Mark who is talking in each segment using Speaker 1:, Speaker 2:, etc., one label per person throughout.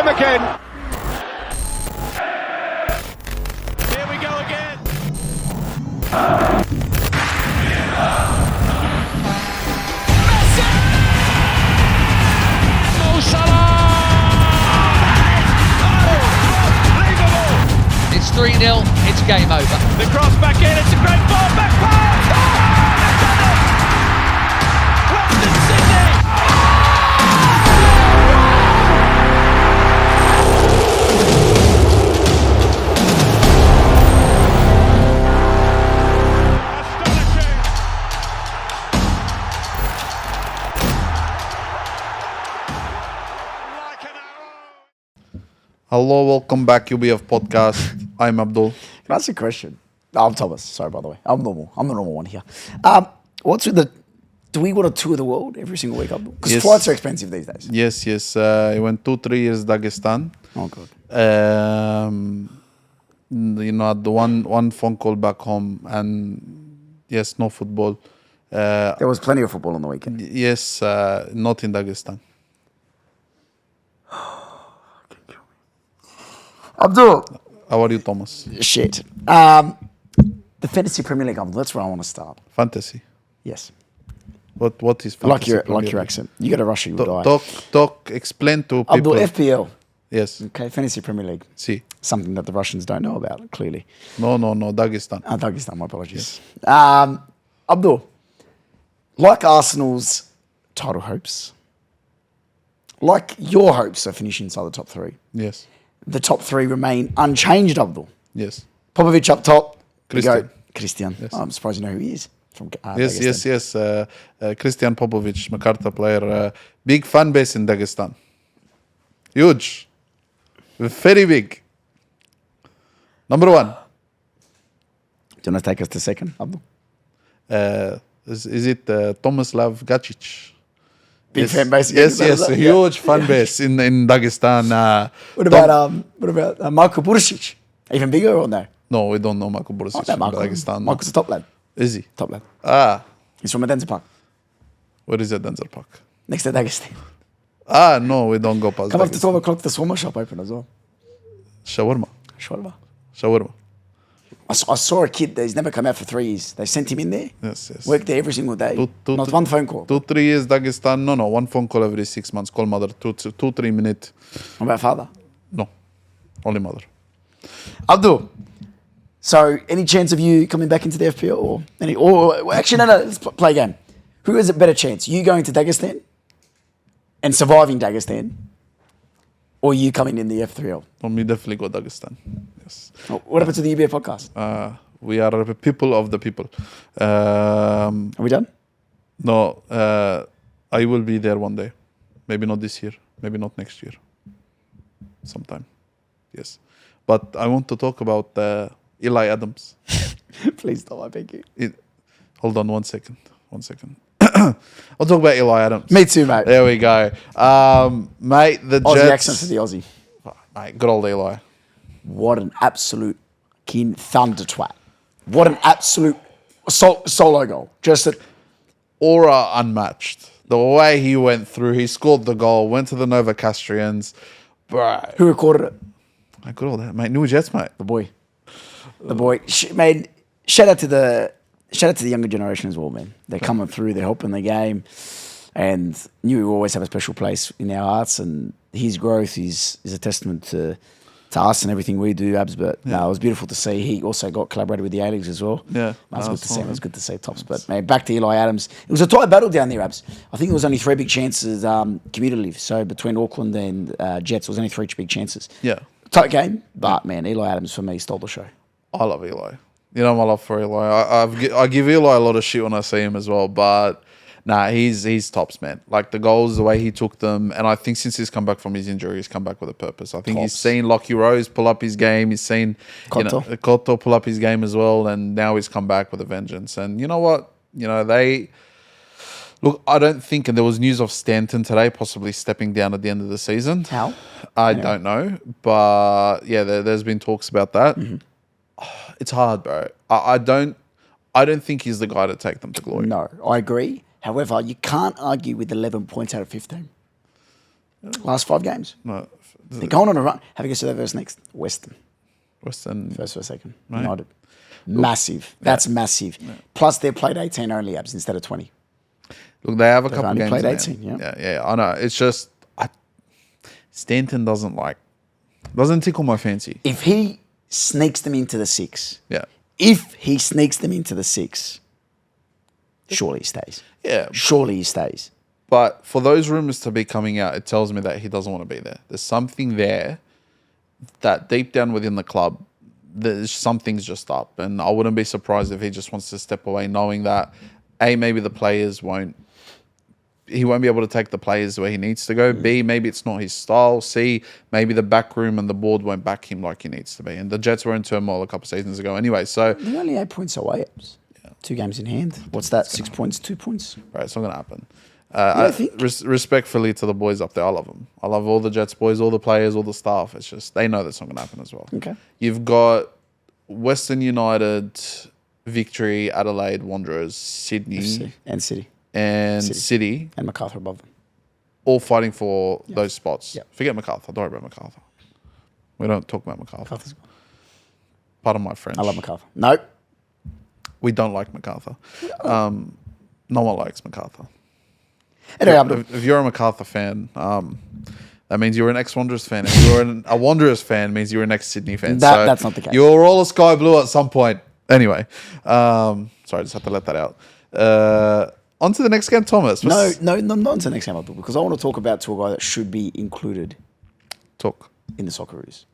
Speaker 1: time again. Here we go again. Messi! Mo Salah!
Speaker 2: It's 3-0, it's game over.
Speaker 1: The cross back in, it's a great ball, back pass! Oh, they've done it! Western Sydney! Astonishing! Like an arrow!
Speaker 3: Hello, welcome back, UBF podcast. I'm Abdul.
Speaker 4: Can I ask you a question? I'm Thomas. Sorry, by the way. I'm normal. I'm the normal one here. What's with the... Do we want to tour the world every single week? Because
Speaker 3: Yes.
Speaker 4: flights are expensive these days.
Speaker 3: Yes. I went 2-3 years Dagestan.
Speaker 4: Oh, God.
Speaker 3: I had one phone call back home, and yes, no football.
Speaker 4: There was plenty of football on the weekend.
Speaker 3: Yes, not in Dagestan.
Speaker 4: Abdul.
Speaker 3: How are you, Thomas?
Speaker 4: Shit. The Fantasy Premier League, Abdul. That's where I want to start.
Speaker 3: Fantasy.
Speaker 4: Yes.
Speaker 3: What is
Speaker 4: Like
Speaker 3: fantasy?
Speaker 4: your
Speaker 3: Premier
Speaker 4: like your
Speaker 3: League?
Speaker 4: accent. You go to Russia, you will die.
Speaker 3: Talk. Explain to people.
Speaker 4: Abdul, FPL.
Speaker 3: Yes.
Speaker 4: Okay, Fantasy Premier League.
Speaker 3: See.
Speaker 4: Something that the Russians don't know about, clearly.
Speaker 3: No. Dagestan.
Speaker 4: Dagestan, my apologies. Abdul, like Arsenal's title hopes, like your hopes of finishing inside the top three,
Speaker 3: Yes.
Speaker 4: the top three remain unchanged, Abdul.
Speaker 3: Yes.
Speaker 4: Popovic up top. We
Speaker 3: Christian.
Speaker 4: go- Christian.
Speaker 3: Yes.
Speaker 4: I'm surprised you know who he is. From
Speaker 3: Yes.
Speaker 4: Dagestan.
Speaker 3: Christian Popovic, Makarta player. Big fan base in Dagestan. Huge. Very big. Number one.
Speaker 4: Do you want to take us to second, Abdul?
Speaker 3: Is it Tomislav Gacic?
Speaker 4: Big
Speaker 3: Yes.
Speaker 4: fan base.
Speaker 3: Yes,
Speaker 4: again, is
Speaker 3: a
Speaker 4: that-
Speaker 3: huge fan base in Dagestan.
Speaker 4: What about Marko Bursic? Even bigger or no?
Speaker 3: No, we don't know Marko Bursic
Speaker 4: No,
Speaker 3: in Dagestan.
Speaker 4: Marko's a top lad.
Speaker 3: Is he?
Speaker 4: Top lad.
Speaker 3: Ah,
Speaker 4: He's from Medenza Park,
Speaker 3: where is it, Denzel Park?
Speaker 4: next to Dagestan.
Speaker 3: No, we don't go past
Speaker 4: Come up to
Speaker 3: Dagestan.
Speaker 4: 12 o'clock, the shawarma shop open as well.
Speaker 3: Shawarma.
Speaker 4: Shawarma. I saw a kid that he's never come out for 3 years. They sent him in there.
Speaker 3: Yes.
Speaker 4: Worked there every single day.
Speaker 3: Two-
Speaker 4: Not one phone call.
Speaker 3: 2-3 years Dagestan. No. One phone call every 6 months. Call mother. 2-3 minutes.
Speaker 4: What about father?
Speaker 3: No. Only mother.
Speaker 4: Abdul. So, any chance of you coming back into the FPL or any? Or actually, no. Let's play a game. Who has a better chance? You going to Dagestan and surviving Dagestan, or you coming in the F3L?
Speaker 3: For me, definitely go Dagestan. Yes.
Speaker 4: What happened to the UBA podcast?
Speaker 3: We are the people of the people.
Speaker 4: Are we done?
Speaker 3: No, I will be there one day. Maybe not this year. Maybe not next year. Sometime. Yes. But I want to talk about Eli Adams.
Speaker 4: Please stop, I beg you.
Speaker 3: Hold on 1 second. I'll talk about Eli Adams.
Speaker 4: Me too, mate.
Speaker 3: There we go. Mate, the
Speaker 4: Aussie
Speaker 3: Jets.
Speaker 4: accent for the Aussie.
Speaker 3: Mate, good old Eli.
Speaker 4: What an absolute king thunder twat. What an absolute solo goal. Just a,
Speaker 3: Aura unmatched. The way he went through, he scored the goal, went to the Novocastrians. Bro.
Speaker 4: who recorded it?
Speaker 3: Good old mate. New Jets, mate.
Speaker 4: The boy. Made shout out to the younger generation as well, man. They're coming through, they're helping the game, and knew he will always have a special place in our hearts. And his growth is a testament to us and everything we do, Abs. But no, it was beautiful to see. He also got collaborated with the A-Leagues as well.
Speaker 3: Yeah,
Speaker 4: That's good to see. It was good to see, Tops. But man, back to Eli Adams. It was a tight battle down there, Abs. I think there was only 3 big chances cumulative. So between Auckland and Jets, there was only 3 big chances.
Speaker 3: Yeah.
Speaker 4: Tight game, but man, Eli Adams for me stole the show.
Speaker 3: I love Eli. You know my love for Eli. I give Eli a lot of shit when I see him as well, but nah, he's tops, man. Like the goals, the way he took them, and I think since he's come back from his injury, he's come back with a purpose. I think he's seen Lockie Rose pull up his game. He's seen Koto pull up his game as well, and now he's come back with a vengeance. And you know what? Look, I don't think, and there was news of Stanton today possibly stepping down at the end of the season.
Speaker 4: How?
Speaker 3: I don't know, but yeah, there's been talks about that.
Speaker 4: Mm-hmm.
Speaker 3: It's hard, bro. I don't think he's the guy to take them to glory.
Speaker 4: No, I agree. However, you can't argue with 11 points out of 15. Last 5 games.
Speaker 3: No,
Speaker 4: They're going on a run. Have a guess who they verse next? Western.
Speaker 3: Western.
Speaker 4: First or second.
Speaker 3: Right.
Speaker 4: United. Massive. That's massive. Plus, they've played 18 only, Abs, instead of 20.
Speaker 3: Look, they have a
Speaker 4: They've
Speaker 3: couple
Speaker 4: only
Speaker 3: games.
Speaker 4: played
Speaker 3: in
Speaker 4: 18,
Speaker 3: there. Yeah, I know. It's just Stanton doesn't tickle my fancy.
Speaker 4: If he sneaks them into the 6,
Speaker 3: Yeah,
Speaker 4: surely he stays.
Speaker 3: yeah.
Speaker 4: Surely he stays.
Speaker 3: But for those rumors to be coming out, it tells me that he doesn't want to be there. There's something there that deep down within the club, something's just up. And I wouldn't be surprised if he just wants to step away, knowing that, A, maybe the players he won't be able to take the players where he needs to go. B, maybe it's not his style. C, maybe the back room and the board won't back him like he needs to be. And the Jets were in turmoil a couple of seasons ago anyway. So
Speaker 4: They're only 8 points away. 2 games in hand. What's that? 6 points, 2 points?
Speaker 3: right, it's not going to happen.
Speaker 4: I think.
Speaker 3: Respectfully to the boys up there, I love them. I love all the Jets boys, all the players, all the staff. It's just they know that's not going to happen as well.
Speaker 4: Okay.
Speaker 3: You've got Western United, Victory, Adelaide, Wanderers, Sydney,
Speaker 4: FC and City.
Speaker 3: and City,
Speaker 4: And MacArthur above them.
Speaker 3: all fighting for those spots.
Speaker 4: Yep.
Speaker 3: Forget MacArthur. Don't worry about MacArthur. We don't talk about MacArthur.
Speaker 4: MacArthur's-
Speaker 3: Pardon my French.
Speaker 4: I love MacArthur. No.
Speaker 3: We don't like MacArthur. No one likes MacArthur.
Speaker 4: Anyway,
Speaker 3: If you're a MacArthur fan, that means you're an ex-Wanderers fan. If you're a Wanderers fan, means you're an ex-Sydney fan.
Speaker 4: That's not the case.
Speaker 3: You're all a sky blue at some point. Anyway, sorry, I just had to let that out. On to the next game, Thomas.
Speaker 4: no, not into the next game, because I want to talk about to a guy that should be included
Speaker 3: Talk.
Speaker 4: in the Socceroos.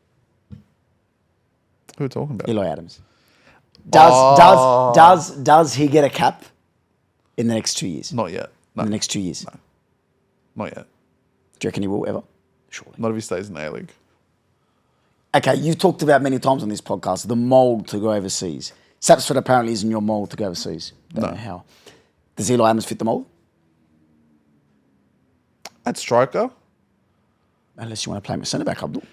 Speaker 3: Who are we talking about?
Speaker 4: Eli Adams. Does he get a cap in the next 2 years?
Speaker 3: Not yet. No,
Speaker 4: In the next 2 years?
Speaker 3: not yet.
Speaker 4: Do you reckon he will ever? Surely.
Speaker 3: Not if he stays in the A-League.
Speaker 4: Okay, you've talked about many times on this podcast the mould to go overseas. Sapsford apparently isn't your mould to go overseas. Don't know how. Does Eli Adams fit the mould?
Speaker 3: At striker?
Speaker 4: Unless you want to play him at centre back, Abdul.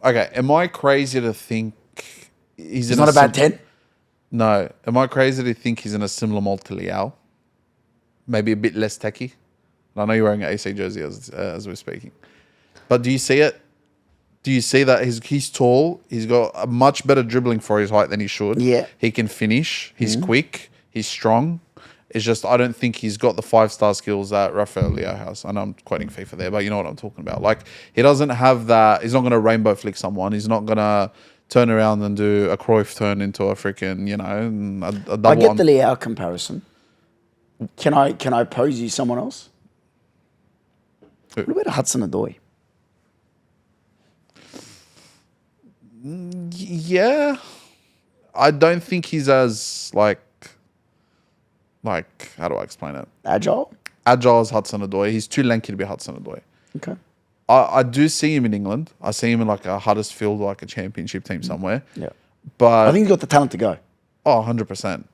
Speaker 3: Okay, am I crazy to think he's
Speaker 4: It's not a bad 10.
Speaker 3: No. Am I crazy to think he's in a similar mold to Liao? Maybe a bit less techie. I know you're wearing an AC jersey as we're speaking. But do you see it? Do you see that he's tall? He's got a much better dribbling for his height than he should.
Speaker 4: Yeah.
Speaker 3: He can finish. He's quick. He's strong. It's just I don't think he's got the 5-star skills that Rafael Leao has. I know I'm quoting FIFA there, but you know what I'm talking about. Like, he doesn't have that. He's not going to rainbow flick someone. He's not going to turn around and do a Cruyff turn into a freaking, a double.
Speaker 4: I get the Leao comparison. Can I pose you someone else?
Speaker 3: Who?
Speaker 4: What about Hudson Odoi?
Speaker 3: Yeah. I don't think he's as, like, how do I explain it?
Speaker 4: Agile?
Speaker 3: Agile as Hudson Odoi. He's too lanky to be Hudson Odoi.
Speaker 4: Okay.
Speaker 3: I do see him in England. I see him in like a Huddersfield, like a championship team somewhere.
Speaker 4: Yeah.
Speaker 3: But
Speaker 4: I think he's got the talent to go.
Speaker 3: 100%.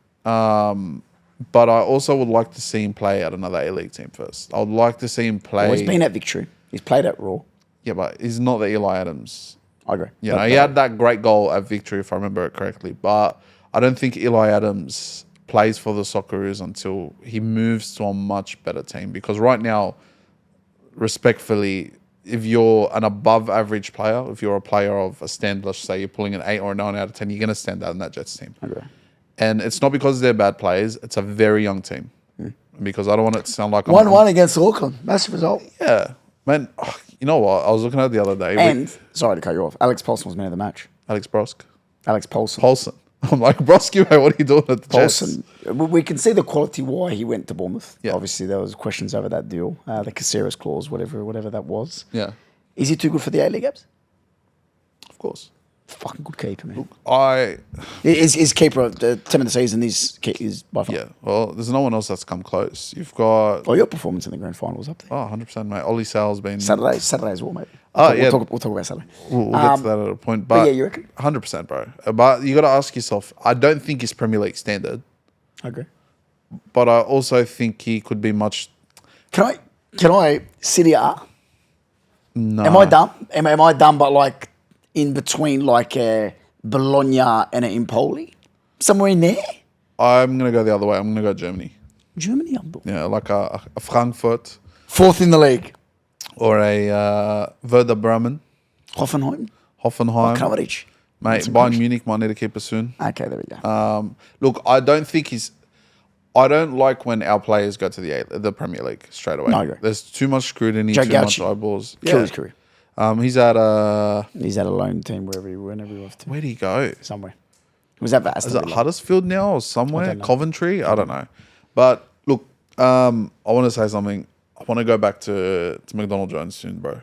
Speaker 3: But I also would like to see him play at another A-League team first. I would like to see him play.
Speaker 4: Well, he's been at Victory. He's played at Raw.
Speaker 3: Yeah, but he's not the Eli Adams.
Speaker 4: I agree.
Speaker 3: He had that great goal at Victory, if I remember it correctly. But I don't think Eli Adams plays for the Socceroos until he moves to a much better team. Because right now, respectfully, if you're an above average player, if you're a player of a stand, let's say you're pulling an 8 or a 9 out of 10, you're going to stand out in that Jets team.
Speaker 4: I agree.
Speaker 3: And it's not because they're bad players. It's a very young team. Because I don't want it to sound like
Speaker 4: 1-1 against Auckland. Massive result.
Speaker 3: Yeah. Man, you know what? I was looking at it the other day.
Speaker 4: And, sorry to cut you off, Alex Paulson was man of the match.
Speaker 3: Alex Brosk.
Speaker 4: Alex Paulson.
Speaker 3: Paulson. I'm like, Broski, mate, what are you doing at the Jets?
Speaker 4: Paulson. We can see the quality why he went to Bournemouth.
Speaker 3: Yeah.
Speaker 4: Obviously, there was questions over that deal. The Caceres clause, whatever that was.
Speaker 3: Yeah,
Speaker 4: Is he too good for the A-League, Abs?
Speaker 3: of course.
Speaker 4: Fucking good keeper, man.
Speaker 3: His
Speaker 4: keeper of the team of the season is by far.
Speaker 3: Yeah, well, there's no one else that's come close. You've got...
Speaker 4: Oh, your performance in the grand final was up there.
Speaker 3: 100%, mate. Ollie Sal's been...
Speaker 4: Saturday as well, mate.
Speaker 3: Yeah.
Speaker 4: We'll talk about Saturday.
Speaker 3: We'll get to that at a point. But
Speaker 4: yeah, you reckon?
Speaker 3: 100%, bro. But you got to ask yourself, I don't think he's Premier League standard,
Speaker 4: I agree.
Speaker 3: but I also think he could be much...
Speaker 4: Can I Serie A?
Speaker 3: No.
Speaker 4: Am I dumb? Am I dumb, but like in between like a Bologna and an Empoli? Somewhere in there?
Speaker 3: I'm going to go the other way. I'm going to go Germany.
Speaker 4: Germany, Abdul.
Speaker 3: Yeah, like a Frankfurt.
Speaker 4: Fourth in the league.
Speaker 3: or a Werder Bremen,
Speaker 4: Hoffenheim.
Speaker 3: Hoffenheim.
Speaker 4: Kramaric.
Speaker 3: Mate,
Speaker 4: That's
Speaker 3: Bayern
Speaker 4: impressive.
Speaker 3: Munich might need to keep us soon.
Speaker 4: Okay, there we go.
Speaker 3: Look, I don't like when our players go to the Premier League straight away.
Speaker 4: No, I agree.
Speaker 3: There's too much scrutiny,
Speaker 4: Joe
Speaker 3: too much
Speaker 4: Gauci.
Speaker 3: eyeballs.
Speaker 4: Kill his career.
Speaker 3: He's at
Speaker 4: He's at a lone team whenever he left to.
Speaker 3: where'd he go?
Speaker 4: Somewhere. Was that for
Speaker 3: Is
Speaker 4: Aston
Speaker 3: it
Speaker 4: Villa?
Speaker 3: Huddersfield now or
Speaker 4: I
Speaker 3: somewhere?
Speaker 4: don't know.
Speaker 3: Coventry? I don't know. But look, I want to say something. I want to go back to McDonald Jones soon, bro.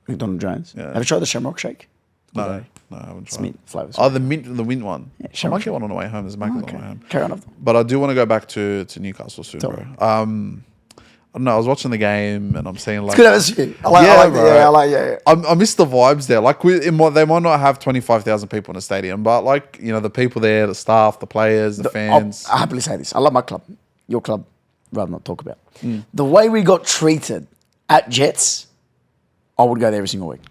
Speaker 4: McDonald Jones.
Speaker 3: Yeah.
Speaker 4: Have you tried the Shamrock Shake?
Speaker 3: No, I haven't
Speaker 4: It's
Speaker 3: tried.
Speaker 4: mint flavours.
Speaker 3: Oh, the mint one.
Speaker 4: Yeah,
Speaker 3: I
Speaker 4: Shamrock
Speaker 3: might get one on the way home. There's a Mac on the way home.
Speaker 4: Carry on.
Speaker 3: But I do want to go back to Newcastle soon,
Speaker 4: Tell
Speaker 3: bro.
Speaker 4: me.
Speaker 3: I don't know. I was watching the game and I'm seeing like,
Speaker 4: Good atmosphere. I like, yeah.
Speaker 3: I miss the vibes there. Like they might not have 25,000 people in the stadium, but like the people there, the staff, the players, the fans.
Speaker 4: I'll happily say this. I love my club. Your club, rather not talk about. The way we got treated at Jets, I would go there every single week.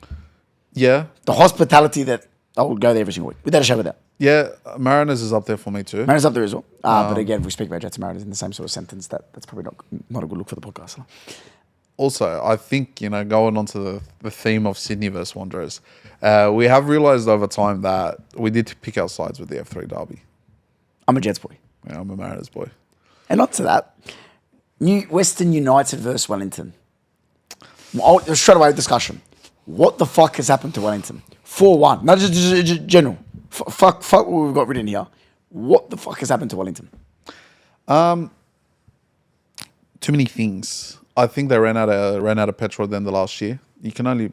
Speaker 3: Yeah,
Speaker 4: The hospitality that I would go there every single week. Without a shadow of a doubt.
Speaker 3: yeah. Mariners is up there for me too.
Speaker 4: Mariners up there as well. But again, if we speak about Jets and Mariners in the same sort of sentence, that's probably not a good look for the podcast.
Speaker 3: Also, I think going on to the theme of Sydney versus Wanderers, we have realised over time that we did pick our sides with the F3 derby.
Speaker 4: I'm a Jets boy.
Speaker 3: Yeah, I'm a Mariners boy.
Speaker 4: And not to that, Western United versus Wellington. Straight away discussion. What the fuck has happened to Wellington? 4-1. Not just general. Fuck what we've got written here. What the fuck has happened to Wellington?
Speaker 3: Too many things. I think they ran out of petrol at the end of last year. You can only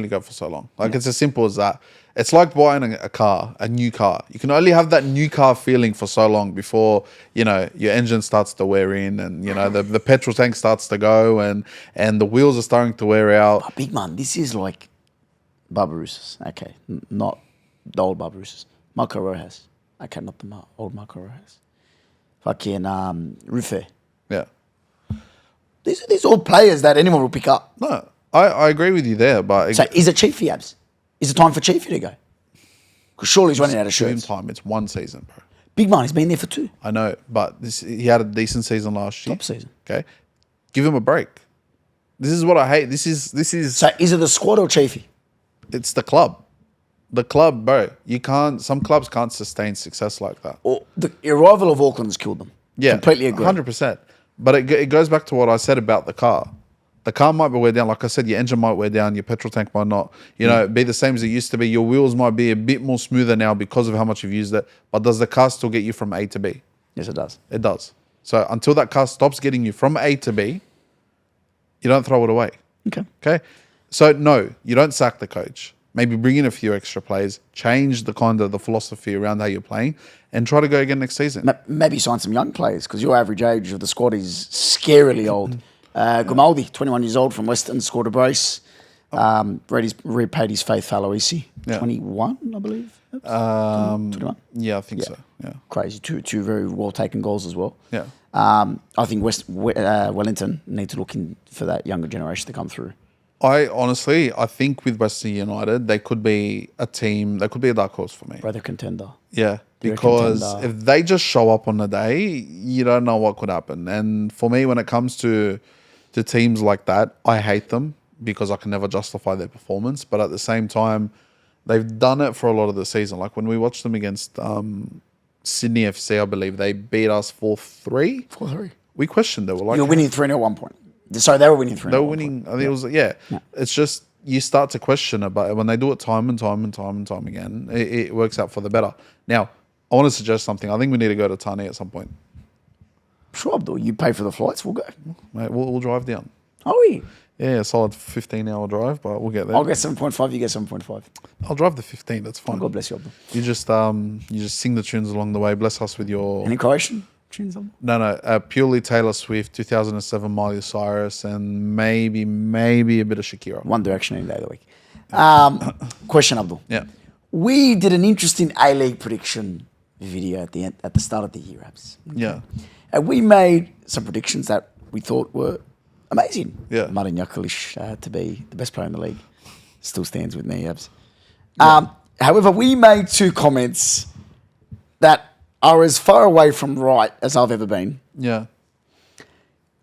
Speaker 3: go for so long. Like it's as simple as that. It's like buying a new car. You can only have that new car feeling for so long before your engine starts to wear in, and the petrol tank starts to go, and the wheels are starting to wear out.
Speaker 4: Oh, big man, this is like Barbarousas. Okay, not the old Barbarousas. Marco Rojas. Okay, not the old Marco Rojas. Fucking Rufe.
Speaker 3: Yeah.
Speaker 4: These are all players that anyone will pick up.
Speaker 3: No, I agree with you there, but
Speaker 4: So is it Chiefy, Abs? Is it time for Chiefy to go? Because surely he's running out of
Speaker 3: give him
Speaker 4: shirts.
Speaker 3: time. It's one season, bro.
Speaker 4: Big man, he's been there for 2.
Speaker 3: I know, but he had a decent season last year.
Speaker 4: Top season.
Speaker 3: Okay, give him a break. This is what I hate. This is
Speaker 4: So is it the squad or Chiefy?
Speaker 3: it's the club. The club, bro. Some clubs can't sustain success like that.
Speaker 4: Or the arrival of Auckland has killed them.
Speaker 3: Yeah,
Speaker 4: Completely agree.
Speaker 3: 100%. But it goes back to what I said about the car. The car might be wear down. Like I said, your engine might wear down. Your petrol tank might not. Be the same as it used to be. Your wheels might be a bit more smoother now because of how much you've used it. But does the car still get you from A to B?
Speaker 4: Yes, it does.
Speaker 3: It does. So until that car stops getting you from A to B, you don't throw it away.
Speaker 4: Okay.
Speaker 3: Okay? So no, you don't sack the coach. Maybe bring in a few extra players, change the philosophy around how you're playing, and try to go again next season.
Speaker 4: Maybe sign some young players because your average age of the squad is scarily old. Grimaldi, 21 years old from Western, scored a brace. Repaid his faith for Aloisi.
Speaker 3: Yeah.
Speaker 4: 21, I believe. 21.
Speaker 3: Yeah, I think so. Yeah.
Speaker 4: Crazy. Two very well taken goals as well.
Speaker 3: Yeah.
Speaker 4: I think Wellington need to look in for that younger generation to come through.
Speaker 3: I think with Western United, they could be a team, they could be a dark horse for me.
Speaker 4: Brother contender.
Speaker 3: Yeah,
Speaker 4: They're a
Speaker 3: because
Speaker 4: contender.
Speaker 3: if they just show up on the day, you don't know what could happen. And for me, when it comes to teams like that, I hate them because I can never justify their performance. But at the same time, they've done it for a lot of the season. Like when we watched them against Sydney FC, I believe they beat us 4-3.
Speaker 4: 4-3.
Speaker 3: We questioned it. We're like,
Speaker 4: You're winning 3-0 at one point. Sorry, they were winning 3-0.
Speaker 3: they were winning. I think it was It's just you start to question it, but when they do it time and time again, it works out for the better. Now, I want to suggest something. I think we need to go to Tani at some point.
Speaker 4: Sure, Abdul. You pay for the flights, we'll go.
Speaker 3: Mate, we'll drive down.
Speaker 4: Oh, we?
Speaker 3: Yeah, a solid 15-hour drive, but we'll get there.
Speaker 4: I'll get 7.5, you get 7.5.
Speaker 3: I'll drive the 15. That's fine.
Speaker 4: God bless you, Abdul.
Speaker 3: You just sing the tunes along the way. Bless us with your
Speaker 4: Any Croatian tunes, Abdul?
Speaker 3: no, purely Taylor Swift, 2007 Miley Cyrus, and maybe a bit of Shakira.
Speaker 4: One Direction any day of the week. Question, Abdul.
Speaker 3: Yeah.
Speaker 4: We did an interesting A-League prediction video at the start of the year, Abs.
Speaker 3: Yeah.
Speaker 4: And we made some predictions that we thought were amazing.
Speaker 3: Yeah.
Speaker 4: Martin Jakalic to be the best player in the league. Still stands with me, Abs. However, we made 2 comments that are as far away from right as I've ever been.
Speaker 3: Yeah.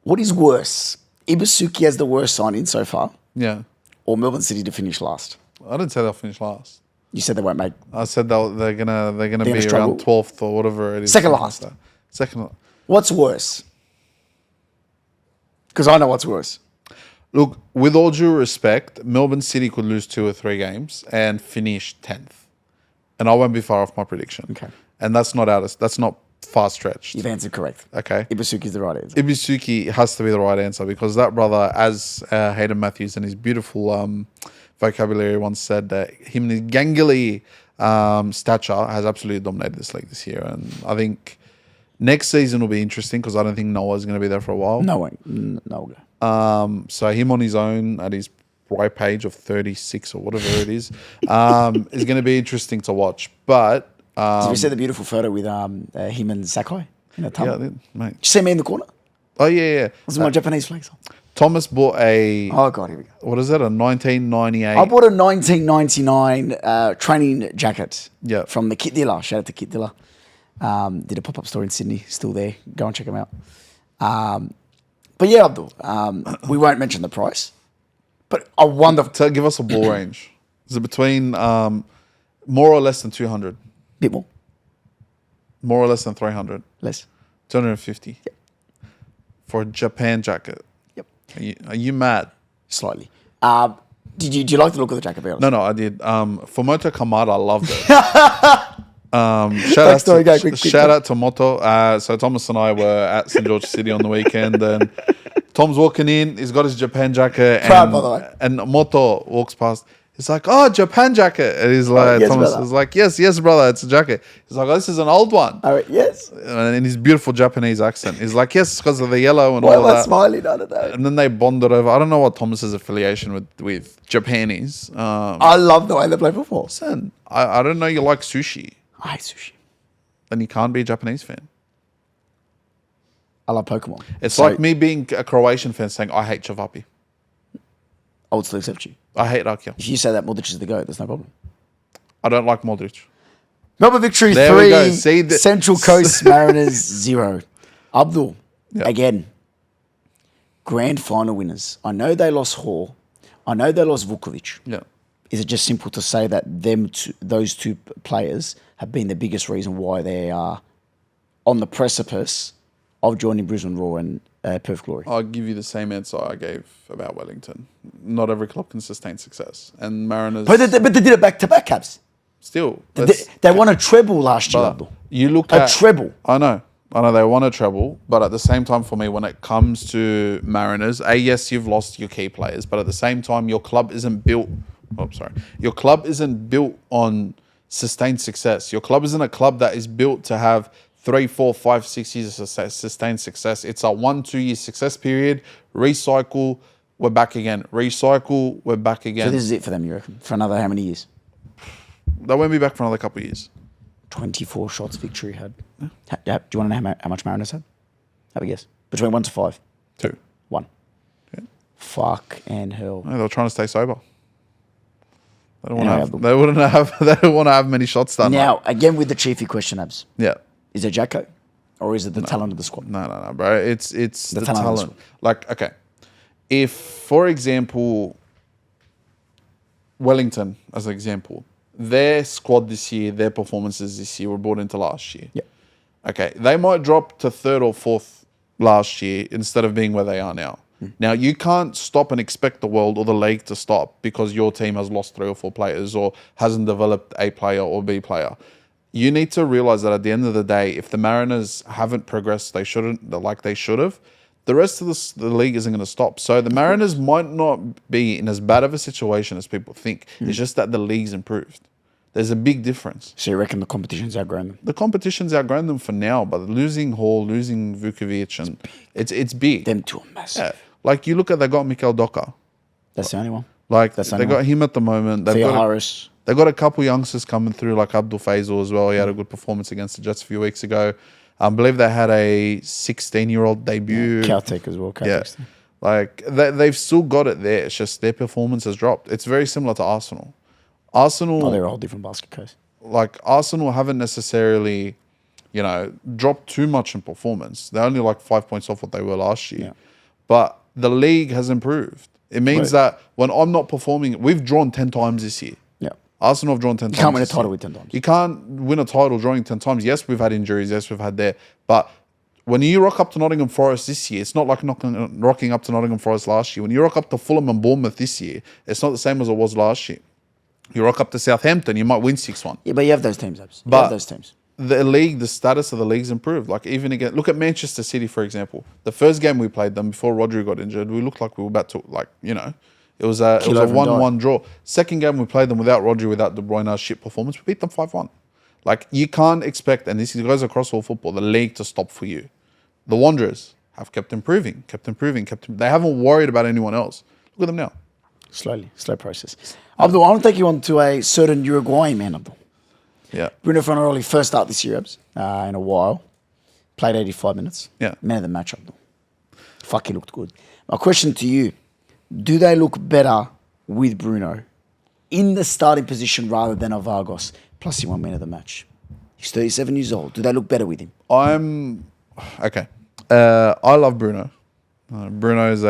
Speaker 4: What is worse? Ibasuki has the worst signing so far,
Speaker 3: Yeah.
Speaker 4: or Melbourne City to finish last?
Speaker 3: I didn't say they'll finish last.
Speaker 4: You said they won't make
Speaker 3: I said they're gonna be
Speaker 4: struggle.
Speaker 3: around 12th or whatever it is.
Speaker 4: Second last.
Speaker 3: Second.
Speaker 4: What's worse? Because I know what's worse.
Speaker 3: Look, with all due respect, Melbourne City could lose 2 or 3 games and finish 10th, and I won't be far off my prediction.
Speaker 4: Okay.
Speaker 3: And that's not far stretched.
Speaker 4: You've answered correct.
Speaker 3: Okay.
Speaker 4: Ibisuki's the right answer.
Speaker 3: Ibisuki has to be the right answer because that brother, as Hayden Matthews and his beautiful vocabulary once said, that him and his gangly stature has absolutely dominated this league this year. And I think next season will be interesting because I don't think Noah's going to be there for a while.
Speaker 4: No way. No go.
Speaker 3: So him on his own at his ripe age of 36 or whatever it is going to be interesting to watch. But
Speaker 4: Did you see the beautiful photo with him and Sakai in the tunnel?
Speaker 3: yeah, I did, mate.
Speaker 4: Did you see me in the corner?
Speaker 3: Oh yeah.
Speaker 4: Was my Japanese flags on?
Speaker 3: Thomas bought a
Speaker 4: Oh god, here we go.
Speaker 3: what is it? A 1998.
Speaker 4: I bought a 1999 training jacket.
Speaker 3: Yeah.
Speaker 4: From the Kit Dealer. Shout out to Kit Dealer. Did a pop-up store in Sydney. Still there. Go and check them out. But yeah, Abdul. We won't mention the price. But I wonder.
Speaker 3: Give us a ball range. Is it between more or less than 200?
Speaker 4: Bit more.
Speaker 3: More or less than 300?
Speaker 4: Less.
Speaker 3: 250?
Speaker 4: Yep.
Speaker 3: For a Japan jacket?
Speaker 4: Yep.
Speaker 3: Are you mad?
Speaker 4: Slightly. Do you like the look of the jacket? Be honest?
Speaker 3: No, I did. For Moto Kamada, I loved it. Shout out to Moto. So Thomas and I were at St. George City on the weekend, and Tom's walking in. He's got his Japan jacket,
Speaker 4: Proud, by the way.
Speaker 3: And Moto walks past. He's like, "Oh, Japan jacket." And he's like,
Speaker 4: yes,
Speaker 3: Thomas
Speaker 4: brother.
Speaker 3: is like, "Yes, brother, it's a jacket." He's like, "Oh, this is an old one."
Speaker 4: All right, yes.
Speaker 3: And in his beautiful Japanese accent, he's like, "Yes, because of the yellow and
Speaker 4: Why
Speaker 3: all
Speaker 4: am I
Speaker 3: that."
Speaker 4: smiling? I don't know.
Speaker 3: And then they bonded over. I don't know what Thomas's affiliation with Japanese.
Speaker 4: I love the way they play football.
Speaker 3: Listen, I don't know you like sushi.
Speaker 4: I hate sushi.
Speaker 3: Then you can't be a Japanese fan.
Speaker 4: I love Pokemon.
Speaker 3: It's
Speaker 4: So,
Speaker 3: like me being a Croatian fan saying I hate Chavapi.
Speaker 4: I would still accept you.
Speaker 3: I hate Rakia.
Speaker 4: If you say that Modric is the GOAT, there's no problem.
Speaker 3: I don't like Modric.
Speaker 4: Melbourne victory
Speaker 3: There we go.
Speaker 4: 3,
Speaker 3: See the-
Speaker 4: Central Coast Mariners 0. Abdul,
Speaker 3: Yeah.
Speaker 4: again, grand final winners. I know they lost Hall. I know they lost Vukovic.
Speaker 3: Yeah.
Speaker 4: Is it just simple to say that those two players have been the biggest reason why they are on the precipice of joining Brisbane Roar and Perth Glory?
Speaker 3: I'll give you the same answer I gave about Wellington. Not every club can sustain success. And Mariners...
Speaker 4: But they did it back-to-back, Cabs.
Speaker 3: still...
Speaker 4: They won a treble last year,
Speaker 3: But
Speaker 4: Abdul.
Speaker 3: you look
Speaker 4: A
Speaker 3: at...
Speaker 4: treble.
Speaker 3: I know they won a treble, but at the same time for me, when it comes to Mariners, yes, you've lost your key players, but at the same time, your club isn't built... Oh, sorry. Your club isn't built on sustained success. Your club isn't a club that is built to have 3, 4, 5, 6 years of sustained success. It's a 1-2 year success period. Recycle, we're back again. Recycle, we're back again.
Speaker 4: So this is it for them, you reckon? For another how many years?
Speaker 3: They won't be back for another couple of years.
Speaker 4: 24 shots victory had. Do you want to know how much Mariners had? Have a guess. Between 1 to 5.
Speaker 3: 2.
Speaker 4: 1.
Speaker 3: Yeah.
Speaker 4: Fuck and hell.
Speaker 3: No, they were trying to stay sober. They don't
Speaker 4: Anyway,
Speaker 3: want to have. They wouldn't have. They don't want to have many shots done.
Speaker 4: Now, again with the chiefy question, Abs.
Speaker 3: Yeah.
Speaker 4: Is it Jacko? Or is it the talent of the squad?
Speaker 3: No, bro. It's the
Speaker 4: talent of the
Speaker 3: talent. Like, okay, if for example, Wellington, as an example, their squad this year, their performances this year were brought into last year.
Speaker 4: Yeah.
Speaker 3: Okay, they might drop to 3rd or 4th last year instead of being where they are now. Now, you can't stop and expect the world or the league to stop because your team has lost 3 or 4 players or hasn't developed A player or B player. You need to realize that at the end of the day, if the Mariners haven't progressed, they should have, the rest of the league isn't going to stop. So the Mariners might not be in as bad of a situation as people think. It's just that the league's improved. There's a big difference.
Speaker 4: So you reckon the competition's outgrown them?
Speaker 3: The competition's outgrown them for now, but losing Hall, losing Vukovic, and it's big.
Speaker 4: Them two are massive.
Speaker 3: Yeah. Like you look at, they got Mikel Docker.
Speaker 4: That's the only one.
Speaker 3: Like
Speaker 4: That's the
Speaker 3: they
Speaker 4: only
Speaker 3: got
Speaker 4: one.
Speaker 3: him at the moment.
Speaker 4: Theo Harris.
Speaker 3: They've got a couple youngsters coming through, like Abdul Faisal as well. He had a good performance against the Jets a few weeks ago. I believe they had a 16-year-old debut.
Speaker 4: Caltech as well. Caltech's
Speaker 3: Yeah. Like they've still got it there. It's just their performance has dropped. It's very similar to Arsenal.
Speaker 4: Oh, they're a whole different basket case.
Speaker 3: Like Arsenal haven't necessarily, dropped too much in performance. They're only like 5 points off what they were last year.
Speaker 4: Yeah.
Speaker 3: But the league has improved. It means that when I'm not performing, we've drawn 10 times this year.
Speaker 4: Yeah.
Speaker 3: Arsenal have drawn 10 times.
Speaker 4: You can't win a
Speaker 3: this
Speaker 4: title
Speaker 3: year.
Speaker 4: with 10 times.
Speaker 3: You can't win a title drawing 10 times. Yes, we've had injuries. Yes, we've had there. But when you rock up to Nottingham Forest this year, it's not like rocking up to Nottingham Forest last year. When you rock up to Fulham and Bournemouth this year, it's not the same as it was last year. You rock up to Southampton, you might win 6-1.
Speaker 4: Yeah, but you have those teams, Abs. You
Speaker 3: But
Speaker 4: have those teams.
Speaker 3: the league, the status of the league's improved. Like even again, look at Manchester City, for example. The first game we played them before Rodri got injured, we looked like we were about to, it was a
Speaker 4: over and
Speaker 3: 1-1 draw. Second game we played them without Rodri, without De Bruyne's shit performance, we beat them 5-1. Like you can't expect, and this goes across all football, the league to stop for you. The Wanderers have kept improving. They haven't worried about anyone else. Look at them now.
Speaker 4: Slowly, slow process. Abdul, I want to take you on to a certain Uruguayan man, Abdul.
Speaker 3: Yeah.
Speaker 4: Bruno Fernandes, first start this year, Abs, in a while. Played 85 minutes.
Speaker 3: Yeah.
Speaker 4: Man of the match, Abdul. Fuck, he looked good. My question to you, do they look better with Bruno in the starting position rather than a Vargas? Plus he won man of the match. He's 37 years old. Do they look better with him?
Speaker 3: Okay. I love Bruno. Bruno is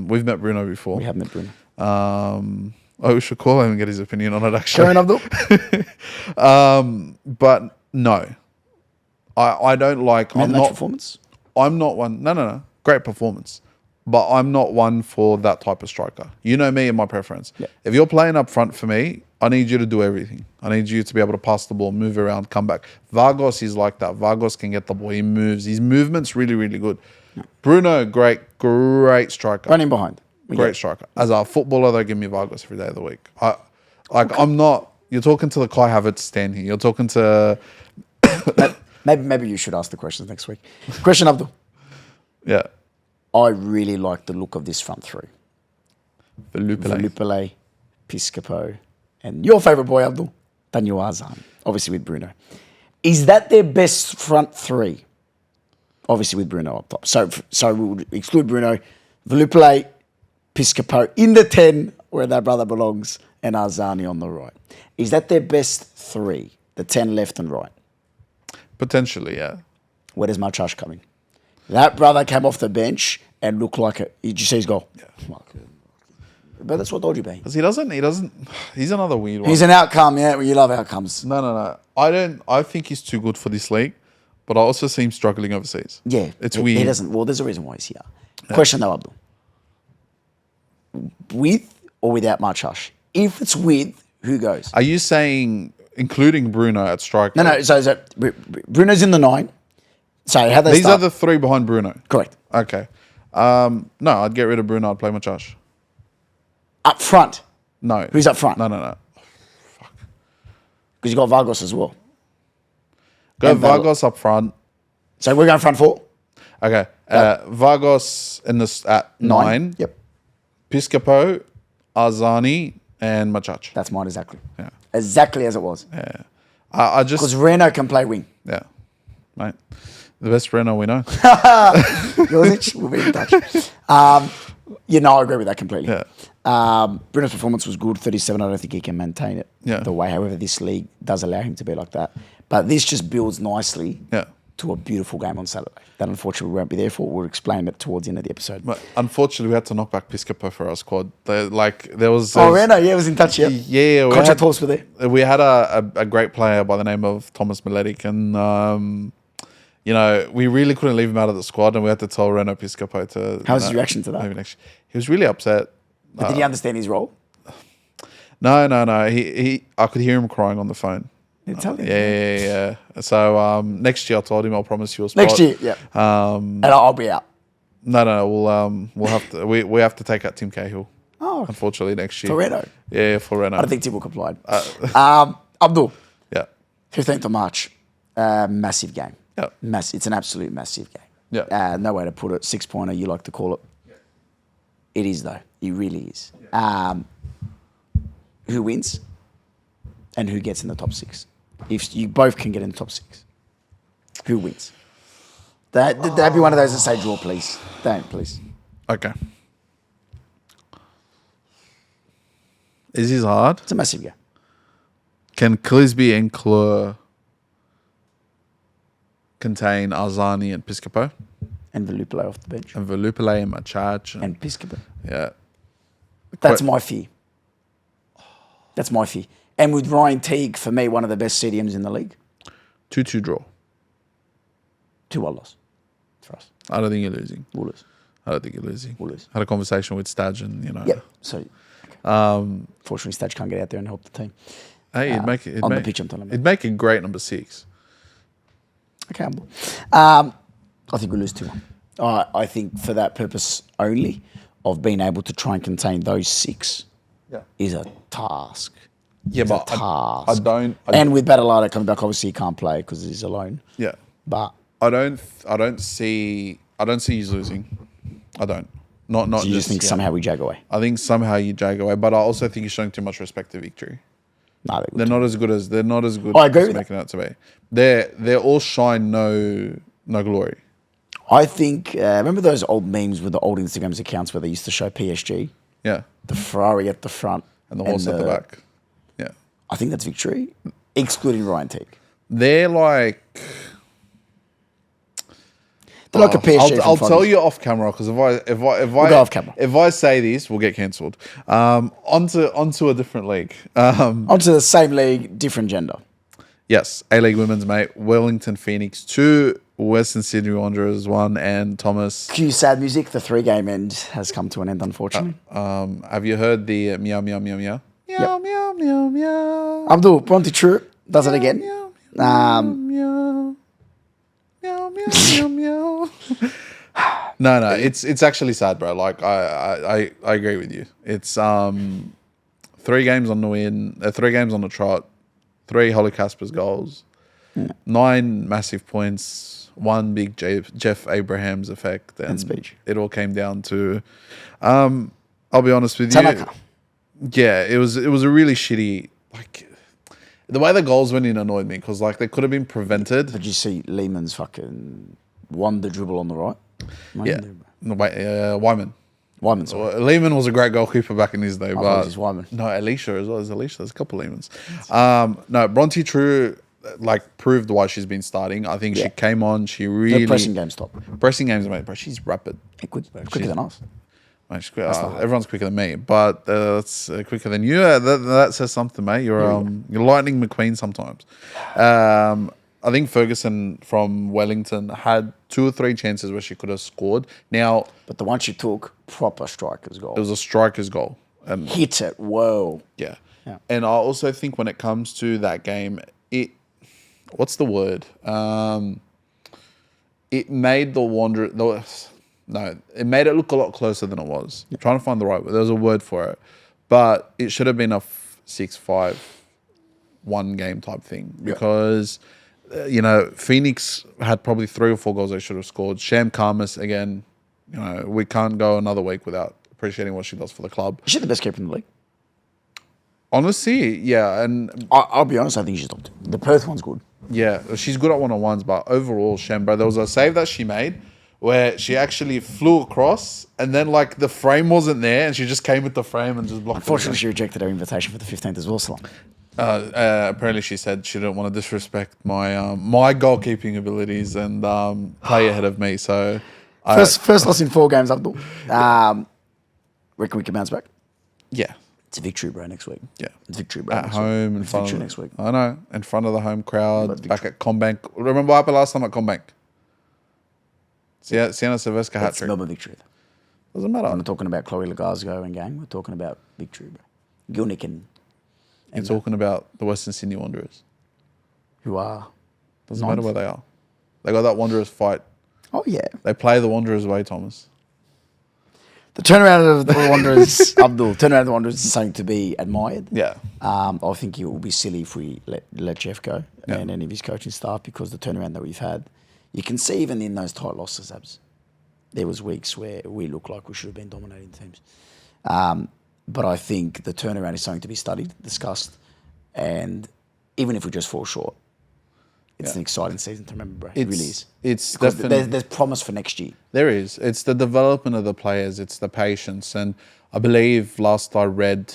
Speaker 3: we've met Bruno before.
Speaker 4: We have met Bruno.
Speaker 3: We should call him and get his opinion on it, actually.
Speaker 4: Karen Abdul?
Speaker 3: But no, I don't like.
Speaker 4: Man of the match performance?
Speaker 3: I'm not one. No. Great performance, but I'm not one for that type of striker. You know me and my preference.
Speaker 4: Yeah.
Speaker 3: If you're playing up front for me, I need you to do everything. I need you to be able to pass the ball, move around, come back. Vargas is like that. Vargas can get the ball. He moves. His movement's really, really good. Yeah. Bruno, great striker.
Speaker 4: Running behind.
Speaker 3: Great striker. As a footballer, they give me Vargas every day of the week. I'm not. You're talking to the Kai Havertz stand here. You're talking to.
Speaker 4: Maybe you should ask the questions next week. Question, Abdul.
Speaker 3: Yeah.
Speaker 4: I really like the look of this front three.
Speaker 3: Velupele.
Speaker 4: Piscopo, and your favourite boy, Abdul, Daniel Arzan, obviously with Bruno. Is that their best front three? Obviously with Bruno up top. So we would exclude Bruno, Velupele, Piscopo in the 10 where their brother belongs, and Arzani on the right. Is that their best three, the 10 left and right?
Speaker 3: Potentially, yeah.
Speaker 4: Where does Marchash come in? That brother came off the bench and looked like a... Did you see his goal?
Speaker 3: Yeah.
Speaker 4: But that's what Dodgy be.
Speaker 3: Because he doesn't, he's another weird one.
Speaker 4: He's an outcome, yeah. Well, you love outcomes.
Speaker 3: No. I think he's too good for this league, but I also see him struggling overseas.
Speaker 4: Yeah.
Speaker 3: It's weird.
Speaker 4: He doesn't... Well, there's a reason why he's here. Yeah. Question though, Abdul. With or without Marchash? If it's with, who goes?
Speaker 3: Are you saying including Bruno at striker?
Speaker 4: No. So Bruno's in the 9. So how they
Speaker 3: These
Speaker 4: start?
Speaker 3: are the 3 behind Bruno.
Speaker 4: Correct.
Speaker 3: Okay. No, I'd get rid of Bruno. I'd play Marchash.
Speaker 4: Up front?
Speaker 3: No.
Speaker 4: Who's up front?
Speaker 3: No.
Speaker 4: Because you got Vargas as well.
Speaker 3: Go Vargas up front.
Speaker 4: So we're going front 4?
Speaker 3: Okay. Vargas at 9.
Speaker 4: Yep.
Speaker 3: Piscopo, Arzani, and Machach.
Speaker 4: That's mine exactly.
Speaker 3: Yeah.
Speaker 4: Exactly as it was.
Speaker 3: Yeah. I just...
Speaker 4: Because Reno can play wing.
Speaker 3: Yeah. Mate. The best Reno we know.
Speaker 4: Josic, we'll be in touch. I agree with that completely.
Speaker 3: Yeah.
Speaker 4: Bruno's performance was good, 37. I don't think he can maintain it the way. However, this league does allow him to be like that. But this just builds nicely to a beautiful game on Saturday. That unfortunately we won't be there for. We'll explain it towards the end of the episode.
Speaker 3: But unfortunately, we had to knock back Piscopo for our squad. There was...
Speaker 4: Reno, was in touch,
Speaker 3: Yeah.
Speaker 4: Contract talks were there.
Speaker 3: We had a great player by the name of Thomas Miletic, and... we really couldn't leave him out of the squad, and we had to tell Reno Piscopo to...
Speaker 4: How was his reaction to that?
Speaker 3: He was really upset.
Speaker 4: But did he understand his role?
Speaker 3: No. I could hear him crying on the phone. Yeah. So next year, I told him I'll promise you a spot.
Speaker 4: Next year, yeah. And I'll be out.
Speaker 3: No. We'll have to. We have to take out Tim Cahill.
Speaker 4: Oh,
Speaker 3: unfortunately, next year
Speaker 4: for Reno.
Speaker 3: Yeah, for Reno.
Speaker 4: I don't think Tim will comply. Abdul.
Speaker 3: Yeah.
Speaker 4: 15th of March. Massive game.
Speaker 3: Yeah.
Speaker 4: It's an absolute massive game.
Speaker 3: Yeah.
Speaker 4: No way to put it. 6-pointer, you like to call it. Yeah. It is, though. It really is.
Speaker 3: Yeah.
Speaker 4: Who wins and who gets in the top 6? If you both can get in the top 6, who wins? That'd be one of those that say draw, please. Don't, please.
Speaker 3: Okay. Is this hard?
Speaker 4: It's a massive game.
Speaker 3: Can Clisby and Klur contain Arzani and Piscopo?
Speaker 4: And Velupele off the bench.
Speaker 3: And Velupele and Machach.
Speaker 4: And Piscopo.
Speaker 3: Yeah.
Speaker 4: That's my fear. That's my fear. And with Ryan Teague, for me, one of the best CDMs in the league.
Speaker 3: 2-2 draw.
Speaker 4: 2-1 loss for us.
Speaker 3: I don't think you're losing.
Speaker 4: We'll lose.
Speaker 3: I don't think you're losing.
Speaker 4: We'll lose.
Speaker 3: Had a conversation with Stadge and,
Speaker 4: Yep. So, fortunately, Stadge can't get out there and help the team.
Speaker 3: Hey,
Speaker 4: on the pitch, I'm telling you.
Speaker 3: It'd make a great number 6.
Speaker 4: Okay, I think we'll lose 2-1. I think for that purpose only of being able to try and contain those 6 is a task.
Speaker 3: Yeah,
Speaker 4: It's
Speaker 3: but
Speaker 4: a task.
Speaker 3: I don't.
Speaker 4: And with Badalado coming back, obviously he can't play because he's alone.
Speaker 3: Yeah,
Speaker 4: But
Speaker 3: I don't see you losing. I don't. Not.
Speaker 4: so you just think somehow we jag away.
Speaker 3: I think somehow you jag away, but I also think you're showing too much respect to victory.
Speaker 4: No,
Speaker 3: They're not as good as
Speaker 4: I agree
Speaker 3: as
Speaker 4: with
Speaker 3: making out to be. They're all shine, no glory.
Speaker 4: I think, remember those old memes with the old Instagrams accounts where they used to show PSG?
Speaker 3: Yeah,
Speaker 4: The Ferrari at the front.
Speaker 3: and the horse at the back. Yeah,
Speaker 4: I think that's victory, excluding Ryan Teague.
Speaker 3: they're like.
Speaker 4: They're like a PSG.
Speaker 3: I'll tell you off camera because
Speaker 4: We'll go off camera.
Speaker 3: if I say this, we'll get cancelled. Onto a different league.
Speaker 4: Onto the same league, different gender.
Speaker 3: Yes, A-League Women's, mate. Wellington Phoenix 2, Western Sydney Wanderers 1, and Thomas.
Speaker 4: Cue sad music. The 3-game end has come to an end, unfortunately.
Speaker 3: Have you heard the meow meow meow meow? Meow meow meow meow.
Speaker 4: Abdul, Bronte True does it again.
Speaker 3: Meow meow meow meow meow meow. No, it's actually sad, bro. Like I agree with you. It's 3 games on the win, 3 games on the trot, 3 Holly Casper's goals, 9 massive points, 1 big Jeff Abrahams effect, and
Speaker 4: speech.
Speaker 3: It all came down to, I'll be honest with
Speaker 4: Tanaka.
Speaker 3: you. Yeah, it was a really shitty, like, the way the goals went in annoyed me because like they could have been prevented.
Speaker 4: Did you see Lehman's fucking won the dribble on the right?
Speaker 3: Yeah, no, wait, Wyman.
Speaker 4: Wyman, sorry.
Speaker 3: Well, Lehman was a great goalkeeper back in his day,
Speaker 4: thought
Speaker 3: but
Speaker 4: it was Wyman.
Speaker 3: no, Alicia as well. There's Alicia. There's a couple of Lehmans. No, Bronte True like proved why she's been starting. I think she came on. She really
Speaker 4: The pressing game stopped.
Speaker 3: pressing games, mate. Bro, she's rapid.
Speaker 4: Quicker than us.
Speaker 3: Mate, she's everyone's quicker than me, but that's quicker than you. That says something, mate. You're Lightning McQueen sometimes. I think Ferguson from Wellington had 2 or 3 chances where she could have scored. Now,
Speaker 4: But the one she took, proper striker's goal.
Speaker 3: it was a striker's goal. And
Speaker 4: Hit it. Whoa.
Speaker 3: yeah.
Speaker 4: Yeah.
Speaker 3: And I also think when it comes to that game, what's the word? It made the Wanderers... No, it made it look a lot closer than it was. I'm trying to find the right word. There was a word for it. But it should have been a 6-5 one game type thing because, Phoenix had probably 3 or 4 goals they should have scored. Sham Karmas, again, we can't go another week without appreciating what she does for the club.
Speaker 4: Is she the best keeper in the league?
Speaker 3: Honestly, yeah. And
Speaker 4: I'll be honest, I think she's top 2. The Perth one's good.
Speaker 3: yeah, she's good at one-on-ones, but overall, Sham, bro, there was a save that she made where she actually flew across and then like the frame wasn't there and she just came with the frame and just blocked it.
Speaker 4: Unfortunately, she rejected her invitation for the 15th as well, Salam.
Speaker 3: Apparently she said she didn't want to disrespect my my goalkeeping abilities and play ahead of me. So
Speaker 4: First loss in 4 games, Abdul. Reckon we can bounce back?
Speaker 3: yeah,
Speaker 4: It's a victory, bro, next week.
Speaker 3: yeah.
Speaker 4: It's victory, bro.
Speaker 3: At
Speaker 4: next
Speaker 3: home
Speaker 4: week.
Speaker 3: in
Speaker 4: It's
Speaker 3: front
Speaker 4: victory
Speaker 3: of
Speaker 4: next week.
Speaker 3: I know, in front of the home crowd,
Speaker 4: But
Speaker 3: back at Combank. Remember what happened last time at Combank? Sienna Silvestre hat
Speaker 4: It's
Speaker 3: trick.
Speaker 4: Melbourne victory.
Speaker 3: Doesn't
Speaker 4: We're
Speaker 3: matter.
Speaker 4: not talking about Chloe Lagazgo and gang. We're talking about victory, bro. Gilnick and
Speaker 3: You're talking about the Western Sydney Wanderers.
Speaker 4: who are...
Speaker 3: Doesn't matter where they are. They got that Wanderers fight.
Speaker 4: Oh, yeah.
Speaker 3: They play the Wanderers way, Thomas.
Speaker 4: The turnaround of the Wanderers, Abdul, turnaround of the Wanderers is something to be admired.
Speaker 3: Yeah.
Speaker 4: I think it will be silly if we let Jeff go and any of his coaching staff because the turnaround that we've had, you can see even in those tight losses, Abs, there was weeks where we looked like we should have been dominating teams. But I think the turnaround is something to be studied, discussed, and even if we just fall short, it's an exciting season to remember, bro. It really is.
Speaker 3: It's
Speaker 4: Because
Speaker 3: definitely...
Speaker 4: there's promise for next year.
Speaker 3: There is. It's the development of the players. It's the patience. And I believe last I read,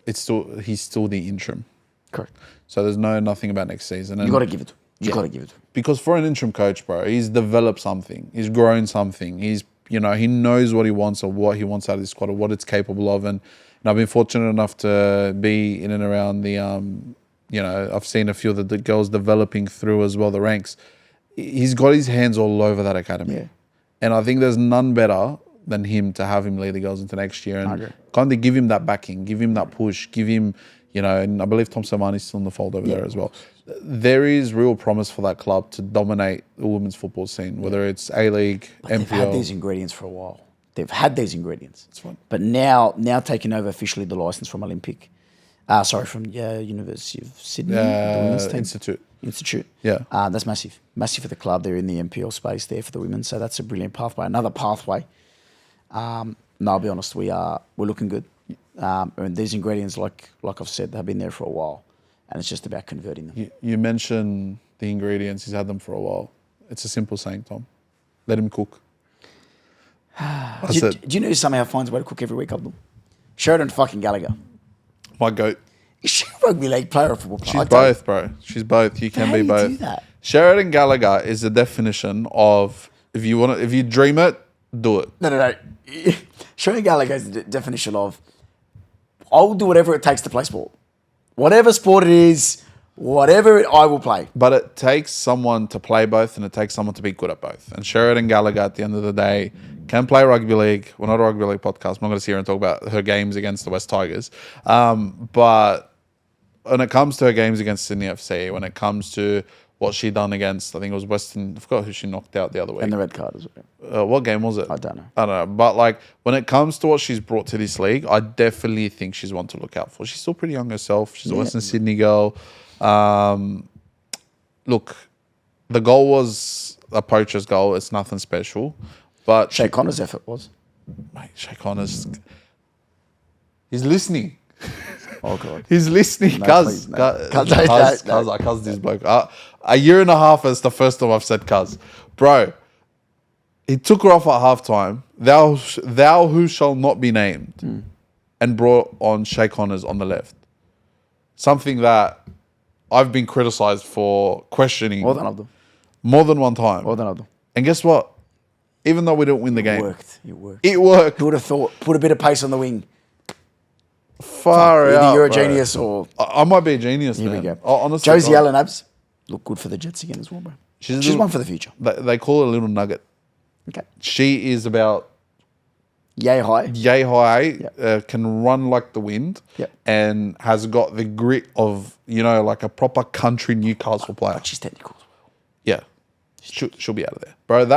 Speaker 3: he's still the interim.
Speaker 4: Correct.
Speaker 3: So there's nothing about next season. And
Speaker 4: You got to give it to him. You got to give it to him.
Speaker 3: because for an interim coach, bro, he's developed something. He's grown something. He's he knows what he wants or what he wants out of this squad or what it's capable of. And I've been fortunate enough to be in and around the, I've seen a few of the girls developing through as well, the ranks. He's got his hands all over that academy.
Speaker 4: Yeah.
Speaker 3: And I think there's none better than him to have him lead the girls into next year and kind of give him that backing, give him that push, give him, and I believe Tom Savani's still in the fold over there as well. There is real promise for that club to dominate the women's football scene, whether it's A-League,
Speaker 4: But
Speaker 3: MPL.
Speaker 4: they've had these ingredients for a while. They've had these ingredients.
Speaker 3: That's fine.
Speaker 4: But now taking over officially the license from Olympic, from University of Sydney, the women's team. Institute.
Speaker 3: Yeah.
Speaker 4: That's massive. Massive for the club. They're in the MPL space there for the women. So that's a brilliant pathway. Another pathway. No, I'll be honest, we're looking good. And these ingredients, like I've said, have been there for a while. And it's just about converting them.
Speaker 3: You mentioned the ingredients. He's had them for a while. It's a simple saying, Tom. Let him cook.
Speaker 4: Do you know who somehow finds a way to cook every week, Abdul? Sheridan fucking Gallagher.
Speaker 3: My goat.
Speaker 4: Is she a rugby league player or a football player?
Speaker 3: She's both, bro. She's both. You can
Speaker 4: How
Speaker 3: be
Speaker 4: do you
Speaker 3: both.
Speaker 4: do that?
Speaker 3: Sheridan Gallagher is the definition of if you dream it, do it.
Speaker 4: No. Sheridan Gallagher is the definition of I'll do whatever it takes to play sport. Whatever sport it is, I will play.
Speaker 3: But it takes someone to play both and it takes someone to be good at both. And Sheridan Gallagher, at the end of the day, can play rugby league. We're not a rugby league podcast. I'm not going to sit here and talk about her games against the West Tigers. But when it comes to her games against Sydney FC, when it comes to what she done against, I think it was Western, I forgot who she knocked out the other week.
Speaker 4: And the red card as well.
Speaker 3: What game was it?
Speaker 4: I don't know.
Speaker 3: But when it comes to what she's brought to this league, I definitely think she's one to look out for. She's still pretty young herself. She's a Western Sydney girl. Look, the goal was a poacher's goal. It's nothing special. But
Speaker 4: Shay Connor's effort was.
Speaker 3: Mate, Shay Connor's... He's listening.
Speaker 4: Oh, God.
Speaker 3: He's listening. Cuz I cussed this bloke. A year and a half is the first time I've said cuz. Bro, he took her off at halftime. Thou who shall not be named. And brought on Shay Connors on the left. Something that I've been criticised for questioning.
Speaker 4: More than Abdul.
Speaker 3: More than one time.
Speaker 4: More than Abdul.
Speaker 3: And guess what? Even though we didn't win the game.
Speaker 4: It worked.
Speaker 3: It worked.
Speaker 4: Who would have thought? Put a bit of pace on the wing.
Speaker 3: Far out,
Speaker 4: Either you're a
Speaker 3: bro.
Speaker 4: genius or...
Speaker 3: I might be a genius,
Speaker 4: Here
Speaker 3: man.
Speaker 4: we go.
Speaker 3: Honestly,
Speaker 4: Josie Allen Abs. Look good for the Jets again as well, bro. She's one for the future.
Speaker 3: They call her a little nugget.
Speaker 4: Okay.
Speaker 3: She is about
Speaker 4: Yay high.
Speaker 3: can run like the wind, and has got the grit of like a proper country Newcastle player.
Speaker 4: But she's technical as well.
Speaker 3: Yeah, she'll be out of there, bro.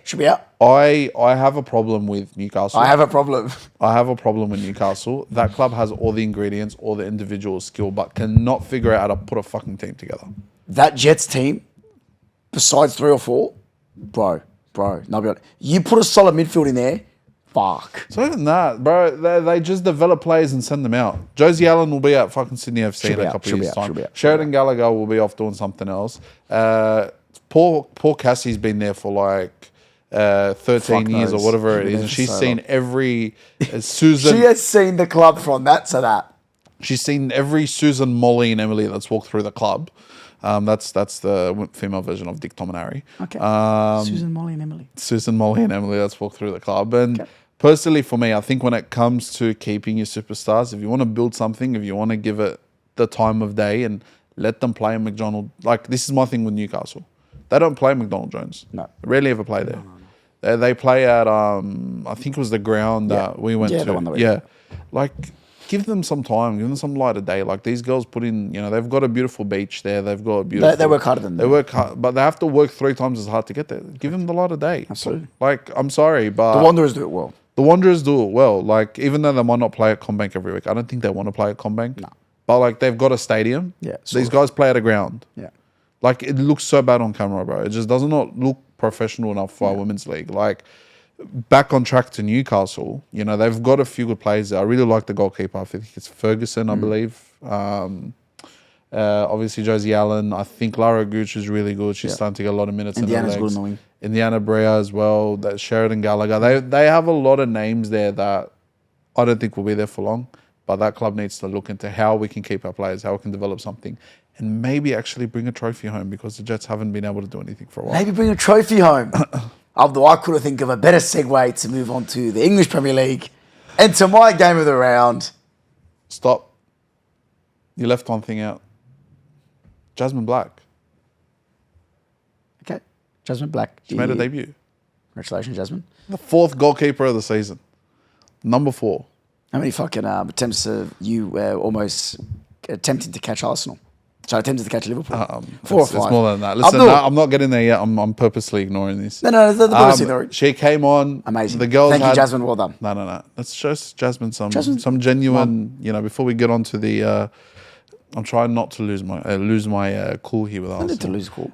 Speaker 4: She'll be out.
Speaker 3: I have a problem with Newcastle.
Speaker 4: I have a problem.
Speaker 3: I have a problem with Newcastle. That club has all the ingredients, all the individual skill, but cannot figure out how to put a fucking team together.
Speaker 4: That Jets team, besides 3 or 4, bro. No, be honest. You put a solid midfield in there, fuck.
Speaker 3: So even that, bro, they just develop players and send them out. Josie Allen will be at fucking Sydney FC in a couple of years' time. Sheridan Gallagher will be off doing something else. Poor Cassie's been there for like 13 years or whatever it is. And she's seen every Susan.
Speaker 4: She has seen the club from that to that.
Speaker 3: She's seen every Susan, Molly, and Emily that's walked through the club. That's the female version of Dick, Tom, and Harry.
Speaker 4: Okay. Susan, Molly, and Emily.
Speaker 3: Susan, Molly, and Emily that's walked through the club. And personally, for me, I think when it comes to keeping your superstars, if you want to build something, if you want to give it the time of day and let them play in McDonald, like this is my thing with Newcastle. They don't play McDonald Jones.
Speaker 4: No.
Speaker 3: They rarely ever play there. No. They play at, I think it was the ground that we went to.
Speaker 4: The one that we went.
Speaker 3: Like, give them some time. Give them some light of day. Like, these girls put in, they've got a beautiful beach there. They've got a beautiful...
Speaker 4: They work harder than
Speaker 3: They work hard, but they have to work 3 times as hard to get there. Give them the light of day.
Speaker 4: Absolutely.
Speaker 3: Like, I'm sorry, but...
Speaker 4: The Wanderers do it well.
Speaker 3: The Wanderers do it well. Like, even though they might not play at Combank every week, I don't think they want to play at Combank.
Speaker 4: No.
Speaker 3: But, like, they've got a stadium.
Speaker 4: Yeah.
Speaker 3: These guys play at a ground.
Speaker 4: Yeah.
Speaker 3: Like, it looks so bad on camera, bro. It just does not look professional enough for our women's league. Like, back on track to Newcastle, they've got a few good players there. I really like the goalkeeper. I think it's Ferguson, I believe. Obviously, Josie Allen. I think Lara Gooch is really good. She's starting to get a lot of minutes
Speaker 4: Indiana's
Speaker 3: in the legs.
Speaker 4: good in the wing.
Speaker 3: Indiana Brea as well. That Sheridan Gallagher. They have a lot of names there that I don't think will be there for long. But that club needs to look into how we can keep our players, how we can develop something, and maybe actually bring a trophy home because the Jets haven't been able to do anything for a while.
Speaker 4: Maybe bring a trophy home. Although I couldn't think of a better segue to move on to the English Premier League and to my game of the round.
Speaker 3: Stop. You left one thing out. Jasmine Black.
Speaker 4: Okay. Jasmine Black.
Speaker 3: She made her debut.
Speaker 4: Congratulations, Jasmine.
Speaker 3: The 4th goalkeeper of the season. Number 4.
Speaker 4: How many fucking attempts have you almost attempting to catch Arsenal? So attempted to catch Liverpool? 4 or 5.
Speaker 3: It's more than that. Listen, no, I'm not getting there yet. I'm purposely ignoring this.
Speaker 4: No, the purposely ignoring.
Speaker 3: She came on.
Speaker 4: Amazing.
Speaker 3: The girls
Speaker 4: Thank you,
Speaker 3: had,
Speaker 4: Jasmine. Well done.
Speaker 3: No. Let's show Jasmine some genuine. Before we get on to the. I'm trying not to lose my cool here with
Speaker 4: I need to
Speaker 3: Arsenal.
Speaker 4: lose cool.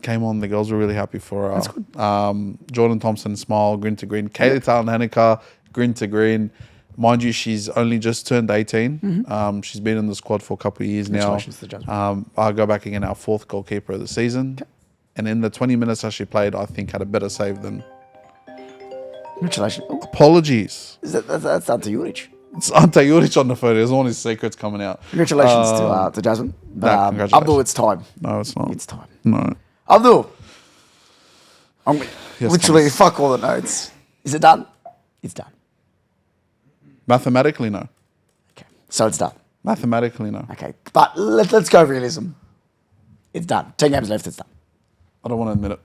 Speaker 3: Came on. The girls were really happy for her.
Speaker 4: That's good.
Speaker 3: Jordan Thompson, smile, grin to green. Kaylee Talon-Haneker, grin to green. Mind you, she's only just turned 18.
Speaker 4: Mm-hmm.
Speaker 3: She's been in the squad for a couple of years now.
Speaker 4: Congratulations to Jasmine.
Speaker 3: I'll go back again, our 4th goalkeeper of the season. Okay. And in the 20 minutes that she played, I think had a better save than...
Speaker 4: Congratulations. Oh,
Speaker 3: Apologies.
Speaker 4: that's Ante Juric.
Speaker 3: It's Ante Juric on the photo. There's all his secrets coming out.
Speaker 4: Congratulations to Jasmine.
Speaker 3: Congratulations.
Speaker 4: Abdul, it's time.
Speaker 3: No, it's not.
Speaker 4: It's time.
Speaker 3: No.
Speaker 4: Abdul.
Speaker 3: Yes,
Speaker 4: Literally,
Speaker 3: Thomas.
Speaker 4: fuck all the notes. Is it done? It's done.
Speaker 3: Mathematically, no.
Speaker 4: Okay. So it's done.
Speaker 3: Mathematically, no.
Speaker 4: Okay. But let's go realism. It's done. 10 games left, it's done.
Speaker 3: I don't want to admit it.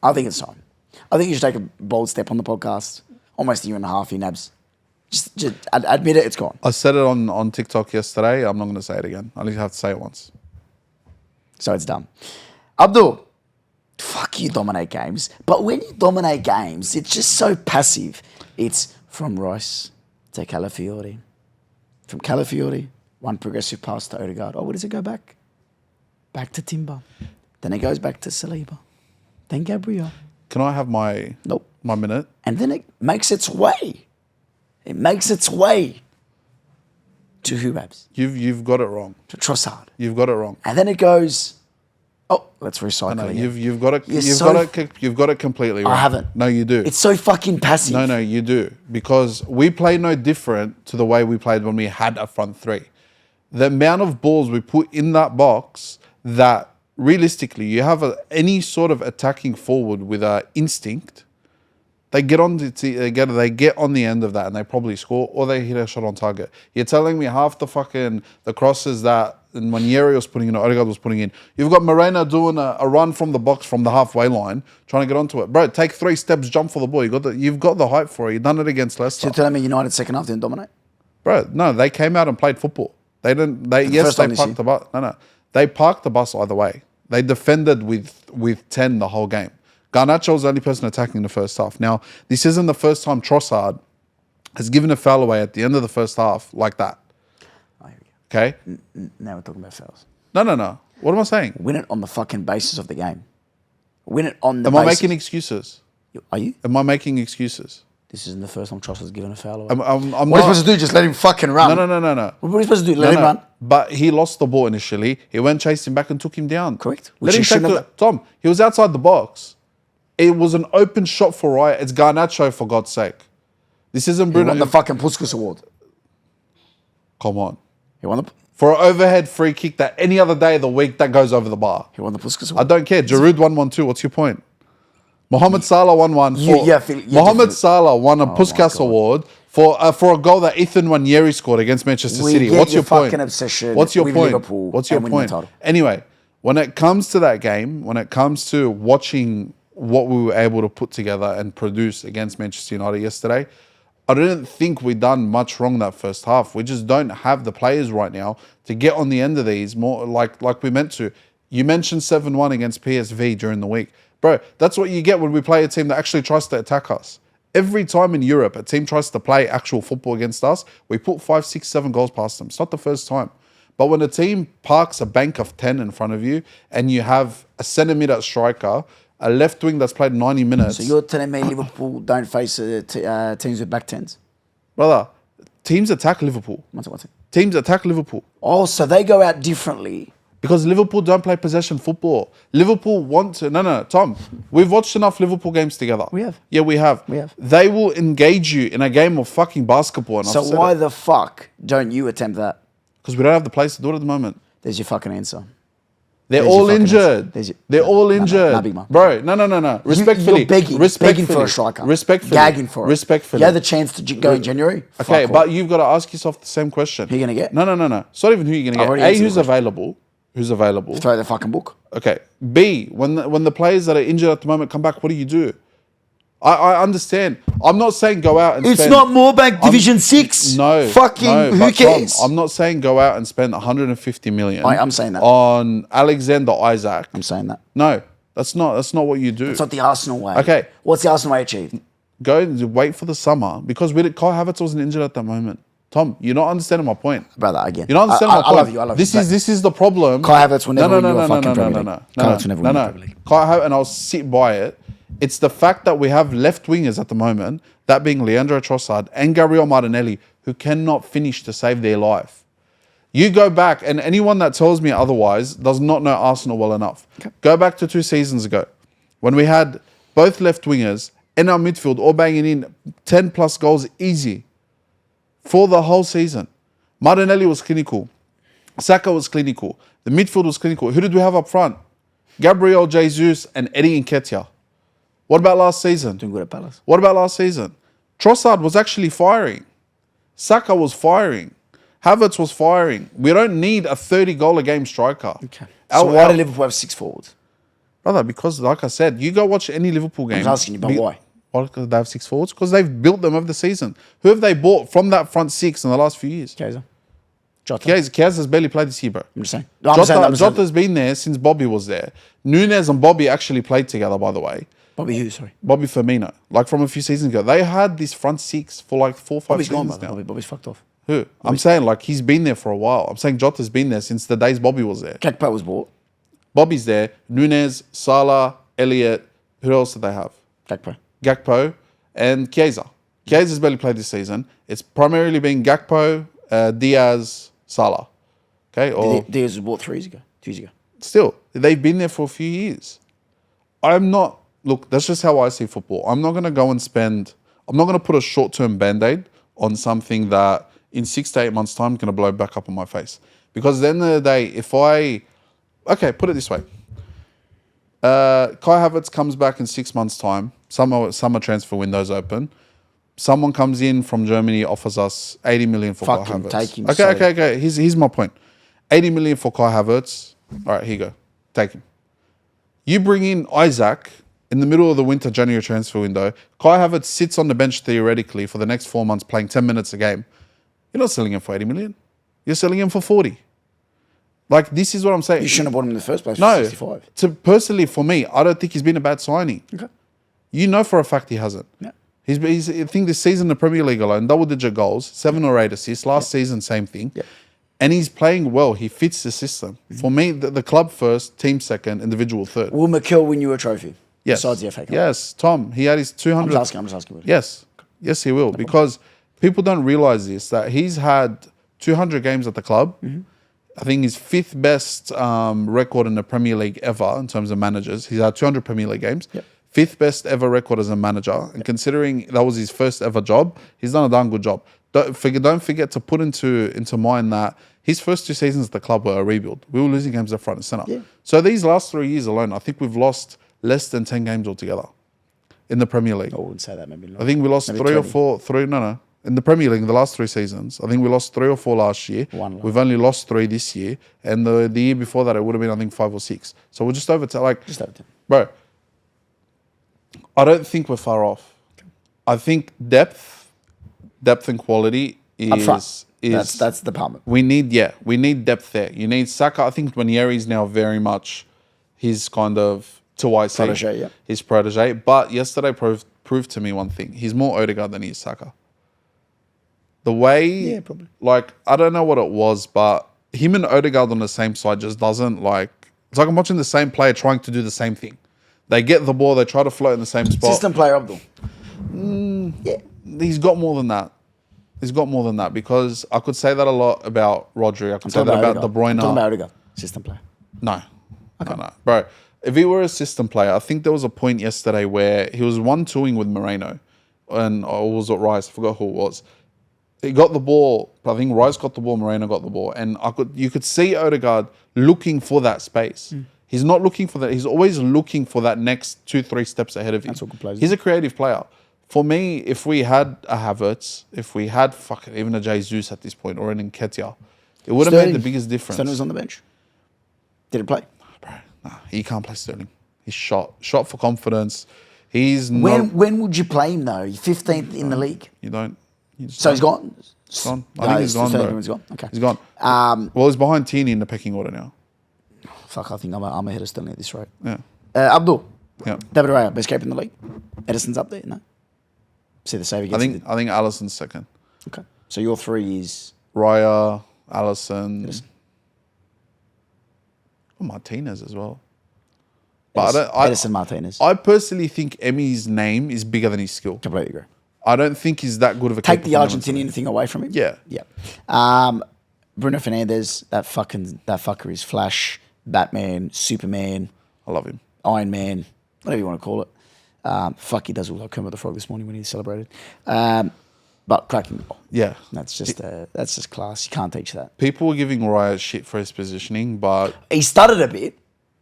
Speaker 4: I think it's time. I think you should take a bold step on the podcast. Almost a year and a half, you nabs. Just admit it, it's gone.
Speaker 3: I said it on TikTok yesterday. I'm not going to say it again. I only have to say it once.
Speaker 4: So it's done. Abdul, fuck you dominate games. But when you dominate games, it's just so passive. It's from Royce to Calafiori. From Calafiori, one progressive pass to Odegaard. Oh, where does it go back? Back to Timber. Then it goes back to Saliba. Then Gabriel.
Speaker 3: Can I have my
Speaker 4: Nope.
Speaker 3: my minute?
Speaker 4: And then it makes its way. It makes its way to who, Babs?
Speaker 3: You've got it wrong.
Speaker 4: To Trossard.
Speaker 3: You've got it wrong.
Speaker 4: And then it goes, oh, let's recycle
Speaker 3: No,
Speaker 4: it.
Speaker 3: you've got it.
Speaker 4: You're
Speaker 3: You've got it completely wrong.
Speaker 4: I haven't.
Speaker 3: No, you do.
Speaker 4: It's so fucking passive.
Speaker 3: No, you do. Because we play no different to the way we played when we had a front three. The amount of balls we put in that box that realistically you have any sort of attacking forward with an instinct, they get on the end of that and they probably score or they hit a shot on target. You're telling me half the crosses that Manieri was putting in, or Odegaard was putting in, you've got Moreno doing a run from the box from the halfway line, trying to get onto it. Bro, take 3 steps, jump for the ball. You've got the height for it. You've done it against Leicester.
Speaker 4: So you're telling me United second half didn't dominate?
Speaker 3: Bro, no, they came out and played football. They didn't. They parked the bus. No, they parked the bus either way. They defended with 10 the whole game. Garnacho was the only person attacking in the first half. Now, this isn't the first time Trossard has given a foul away at the end of the first half like that.
Speaker 4: Oh, here we go.
Speaker 3: Okay?
Speaker 4: Now we're talking about fouls.
Speaker 3: No. What am I saying?
Speaker 4: Win it on the fucking basis of the game. Win it on the
Speaker 3: Am I
Speaker 4: basis.
Speaker 3: making excuses?
Speaker 4: Are you?
Speaker 3: Am I making excuses?
Speaker 4: This isn't the first time Trossard's given a foul away.
Speaker 3: I'm
Speaker 4: What are you
Speaker 3: not.
Speaker 4: supposed to do? Just let him fucking run?
Speaker 3: No.
Speaker 4: What are you supposed to do? Let him run?
Speaker 3: But he lost the ball initially. He went chasing back and took him down.
Speaker 4: Correct.
Speaker 3: Let
Speaker 4: Which
Speaker 3: him
Speaker 4: he shouldn't
Speaker 3: take
Speaker 4: have
Speaker 3: Tom, he was outside the box. It was an open shot for Raya. It's Garnacho, for God's sake. This isn't
Speaker 4: He
Speaker 3: Bruno.
Speaker 4: won the fucking Puskas Award.
Speaker 3: Come on.
Speaker 4: He won the
Speaker 3: For an overhead free kick that any other day of the week that goes over the bar.
Speaker 4: Puskas
Speaker 3: I
Speaker 4: Award.
Speaker 3: don't care. Giroud won 1-2. What's your point? Mohamed Salah won one. Mohamed Salah won a Puskas Award for a goal that Ethan Wanyeri scored against Manchester City.
Speaker 4: get
Speaker 3: What's your
Speaker 4: your
Speaker 3: point?
Speaker 4: fucking obsession
Speaker 3: What's your
Speaker 4: with
Speaker 3: point?
Speaker 4: Liverpool
Speaker 3: What's your
Speaker 4: and winning the
Speaker 3: point?
Speaker 4: title.
Speaker 3: Anyway, when it comes to that game, when it comes to watching what we were able to put together and produce against Manchester United yesterday, I didn't think we'd done much wrong that first half. We just don't have the players right now to get on the end of these more like we meant to. You mentioned 7-1 against PSV during the week. Bro, that's what you get when we play a team that actually tries to attack us. Every time in Europe, a team tries to play actual football against us, we put 5, 6, 7 goals past them. It's not the first time. But when a team parks a bank of 10 in front of you and you have a centimetre striker, a left wing that's played 90 minutes...
Speaker 4: So you're telling me Liverpool don't face teams with back tens?
Speaker 3: Brother, teams attack Liverpool.
Speaker 4: What's it?
Speaker 3: Teams attack Liverpool.
Speaker 4: Oh, so they go out differently.
Speaker 3: Because Liverpool don't play possession football. Liverpool want to... No, Tom. We've watched enough Liverpool games together.
Speaker 4: We have.
Speaker 3: Yeah, we have.
Speaker 4: We have.
Speaker 3: They will engage you in a game of fucking basketball. And
Speaker 4: So why the fuck don't you attempt that?
Speaker 3: Because we don't have the place to do it at the moment.
Speaker 4: There's your fucking answer.
Speaker 3: They're
Speaker 4: There's your
Speaker 3: all
Speaker 4: fucking
Speaker 3: injured.
Speaker 4: answer.
Speaker 3: They're all
Speaker 4: No,
Speaker 3: injured.
Speaker 4: big man.
Speaker 3: Bro, no. Respectfully.
Speaker 4: You're begging
Speaker 3: respectfully.
Speaker 4: for a striker.
Speaker 3: Respectfully.
Speaker 4: Gagging for it.
Speaker 3: Respectfully.
Speaker 4: You had the chance to go in January.
Speaker 3: Okay,
Speaker 4: Fuck
Speaker 3: but
Speaker 4: off.
Speaker 3: you've got to ask yourself the same question.
Speaker 4: Who you gonna get?
Speaker 3: No. It's not even who you're going
Speaker 4: I've
Speaker 3: to
Speaker 4: already
Speaker 3: get. A,
Speaker 4: answered the
Speaker 3: who's
Speaker 4: question.
Speaker 3: available. Who's available.
Speaker 4: Throw the fucking book.
Speaker 3: Okay. B, when the players that are injured at the moment come back, what do you do? I understand. I'm not saying go out and
Speaker 4: It's
Speaker 3: spend...
Speaker 4: not Moorbank Division 6.
Speaker 3: No.
Speaker 4: Fucking
Speaker 3: no,
Speaker 4: who
Speaker 3: but Tom,
Speaker 4: cares?
Speaker 3: I'm not saying go out and spend 150 million.
Speaker 4: I'm saying that.
Speaker 3: On Alexander Isaac.
Speaker 4: I'm saying that.
Speaker 3: No, that's not what you do.
Speaker 4: It's not the Arsenal way.
Speaker 3: Okay.
Speaker 4: What's the Arsenal way achieved?
Speaker 3: Go and wait for the summer because Kai Havertz wasn't injured at that moment. Tom, you're not understanding my point.
Speaker 4: Brother, again.
Speaker 3: You're not understanding my point.
Speaker 4: I love you. I love you.
Speaker 3: This is the problem.
Speaker 4: Kai Havertz will never win you a fucking Premier League. Kai Havertz will never win you a Premier League.
Speaker 3: Kai Havertz, and I'll sit by it. It's the fact that we have left wingers at the moment, that being Leandro Trossard and Gabriel Martinelli, who cannot finish to save their life. You go back, and anyone that tells me otherwise does not know Arsenal well enough. Okay. Go back to 2 seasons ago when we had both left wingers and our midfield all banging in 10 plus goals easy for the whole season. Martinelli was clinical. Saka was clinical. The midfield was clinical. Who did we have up front? Gabriel Jesus and Eddie Nketiah. What about last season?
Speaker 4: Doing good at Palace.
Speaker 3: What about last season? Trossard was actually firing. Saka was firing. Havertz was firing. We don't need a 30-goal-a-game striker.
Speaker 4: Okay. So why do Liverpool have 6 forwards?
Speaker 3: Brother, because like I said, you go watch any Liverpool game.
Speaker 4: I was asking you, but why?
Speaker 3: Why do they have 6 forwards? Because they've built them over the season. Who have they bought from that front 6 in the last few years?
Speaker 4: Kaiser. Jota.
Speaker 3: Kaz has barely played this year, bro.
Speaker 4: I'm just saying.
Speaker 3: Jota's been there since Bobby was there. Nunez and Bobby actually played together, by the way.
Speaker 4: Bobby who, sorry?
Speaker 3: Bobby Firmino, like from a few seasons ago. They had this front 6 for like 4 or 5
Speaker 4: Bobby's
Speaker 3: seasons
Speaker 4: gone,
Speaker 3: now.
Speaker 4: Bobby's fucked off.
Speaker 3: Who? I'm saying like he's been there for a while. I'm saying Jota's been there since the days Bobby was there.
Speaker 4: Gakpo was bought.
Speaker 3: Bobby's there. Nunez, Salah, Elliott. Who else did they have? Gakpo and Chiesa. Chiesa's barely played this season. It's primarily been Gakpo, Diaz, Salah. Okay? Or
Speaker 4: Diaz was bought 3 years ago. 2 years ago.
Speaker 3: Still, they've been there for a few years. Look, that's just how I see football. I'm not going to put a short-term Band-Aid on something that in 6 to 8 months' time is going to blow back up on my face. Because at the end of the day, put it this way. Kai Havertz comes back in 6 months' time. Summer transfer window's open. Someone comes in from Germany, offers us 80 million for Kai Havertz.
Speaker 4: Take him.
Speaker 3: Okay. Here's my point. 80 million for Kai Havertz. All right, here you go. Take him. You bring in Isaac in the middle of the winter January transfer window. Kai Havertz sits on the bench theoretically for the next 4 months playing 10 minutes a game. You're not selling him for 80 million. You're selling him for 40. Like, this is what I'm saying.
Speaker 4: You shouldn't have bought him in the first place for
Speaker 3: No,
Speaker 4: 65.
Speaker 3: Personally, for me, I don't think he's been a bad signing.
Speaker 4: Okay.
Speaker 3: You know for a fact he hasn't.
Speaker 4: Yeah.
Speaker 3: He's I think this season in the Premier League alone, double-digit goals, 7 or 8 assists. Last season, same thing.
Speaker 4: Yeah.
Speaker 3: And he's playing well. He fits the system. For me, the club first, team second, individual third.
Speaker 4: Will McKell win you a trophy?
Speaker 3: Yes.
Speaker 4: Besides the FA Cup?
Speaker 3: Yes, Tom. He had his 200.
Speaker 4: I'm just asking.
Speaker 3: Yes. Yes, he will. Because people don't realise this, that he's had 200 games at the club. Mm-hmm. I think his 5th best record in the Premier League ever in terms of managers. He's had 200 Premier League games.
Speaker 4: Yep.
Speaker 3: 5th best ever record as a manager. And considering that was his first ever job, he's done a darn good job. Don't forget to put into mind that his first 2 seasons at the club were a rebuild. We were losing games at front and centre. Yeah. So these last 3 years alone, I think we've lost less than 10 games altogether in the Premier League.
Speaker 4: I wouldn't say that, maybe.
Speaker 3: I think we lost 3 or 4. In the Premier League, in the last 3 seasons, I think we lost 3 or 4 last year. We've only lost 3 this year. And the year before that, it would have been, I think, 5 or 6. So we're just over 10.
Speaker 4: Just over 10.
Speaker 3: Bro, I don't think we're far off. I think depth and quality is
Speaker 4: that's the problem.
Speaker 3: We need depth there. You need Saka. I think Ranieri's now very much his kind of
Speaker 4: protege, yeah.
Speaker 3: His protege. But yesterday proved to me one thing. He's more Odegaard than he is Saka. The way,
Speaker 4: yeah, probably.
Speaker 3: Like, I don't know what it was, but him and Odegaard on the same side just doesn't like. It's like I'm watching the same player trying to do the same thing. They get the ball, they try to float in the same spot.
Speaker 4: System player, Abdul.
Speaker 3: Yeah, he's got more than that. He's got more than that because I could say that a lot about Rodri. I could say that about De Bruyne.
Speaker 4: I'm talking about Odegaard, system player.
Speaker 3: No, bro. If he were a system player, I think there was a point yesterday where he was 1-2ing with Moreno, or was it Rice? I forgot who it was. he got the ball. I think Rice got the ball, Moreno got the ball, and you could see Odegaard looking for that space. He's not looking for that. He's always looking for that next 2-3 steps ahead of him.
Speaker 4: That's what good players
Speaker 3: He's
Speaker 4: do.
Speaker 3: a creative player. For me, if we had a Havertz, if we had even a Jesus at this point, or an Nketiah, it would have made the biggest difference.
Speaker 4: Sterling was on the bench. Didn't play.
Speaker 3: Bro, nah, he can't play Sterling. He's shot for confidence. He's not.
Speaker 4: When would you play him though? You're 15th in the league.
Speaker 3: You don't.
Speaker 4: So he's gone.
Speaker 3: He's gone. I
Speaker 4: No,
Speaker 3: think he's gone,
Speaker 4: Sterling
Speaker 3: bro.
Speaker 4: was gone. Okay.
Speaker 3: He's gone. Well, he's behind Tierney in the pecking order now.
Speaker 4: Fuck, I think I'm ahead of Sterling at this rate.
Speaker 3: Yeah.
Speaker 4: Abdul.
Speaker 3: Yeah.
Speaker 4: David Raya, best keeper in the league. Edison's up there, no? See the save he
Speaker 3: I
Speaker 4: gets.
Speaker 3: think Alisson's second.
Speaker 4: Okay. So your 3 is
Speaker 3: Raya, Alisson.
Speaker 4: Edison.
Speaker 3: Oh, Martinez as well. But
Speaker 4: Edison Martinez.
Speaker 3: I personally think Emmy's name is bigger than his skill.
Speaker 4: Completely agree.
Speaker 3: I don't think he's that good of a
Speaker 4: Take
Speaker 3: keeper
Speaker 4: the
Speaker 3: for Netherlands.
Speaker 4: Argentinian thing away from him.
Speaker 3: Yeah.
Speaker 4: Yeah. Bruno Fernandes, that fucker is Flash, Batman, Superman,
Speaker 3: I love him.
Speaker 4: Iron Man, whatever you want to call it. Fuck, he does look like Kermit the Frog this morning when he celebrated. But cracking goal.
Speaker 3: Yeah.
Speaker 4: That's just class. You can't teach that.
Speaker 3: People were giving Raya shit for his positioning, but
Speaker 4: He stuttered a bit,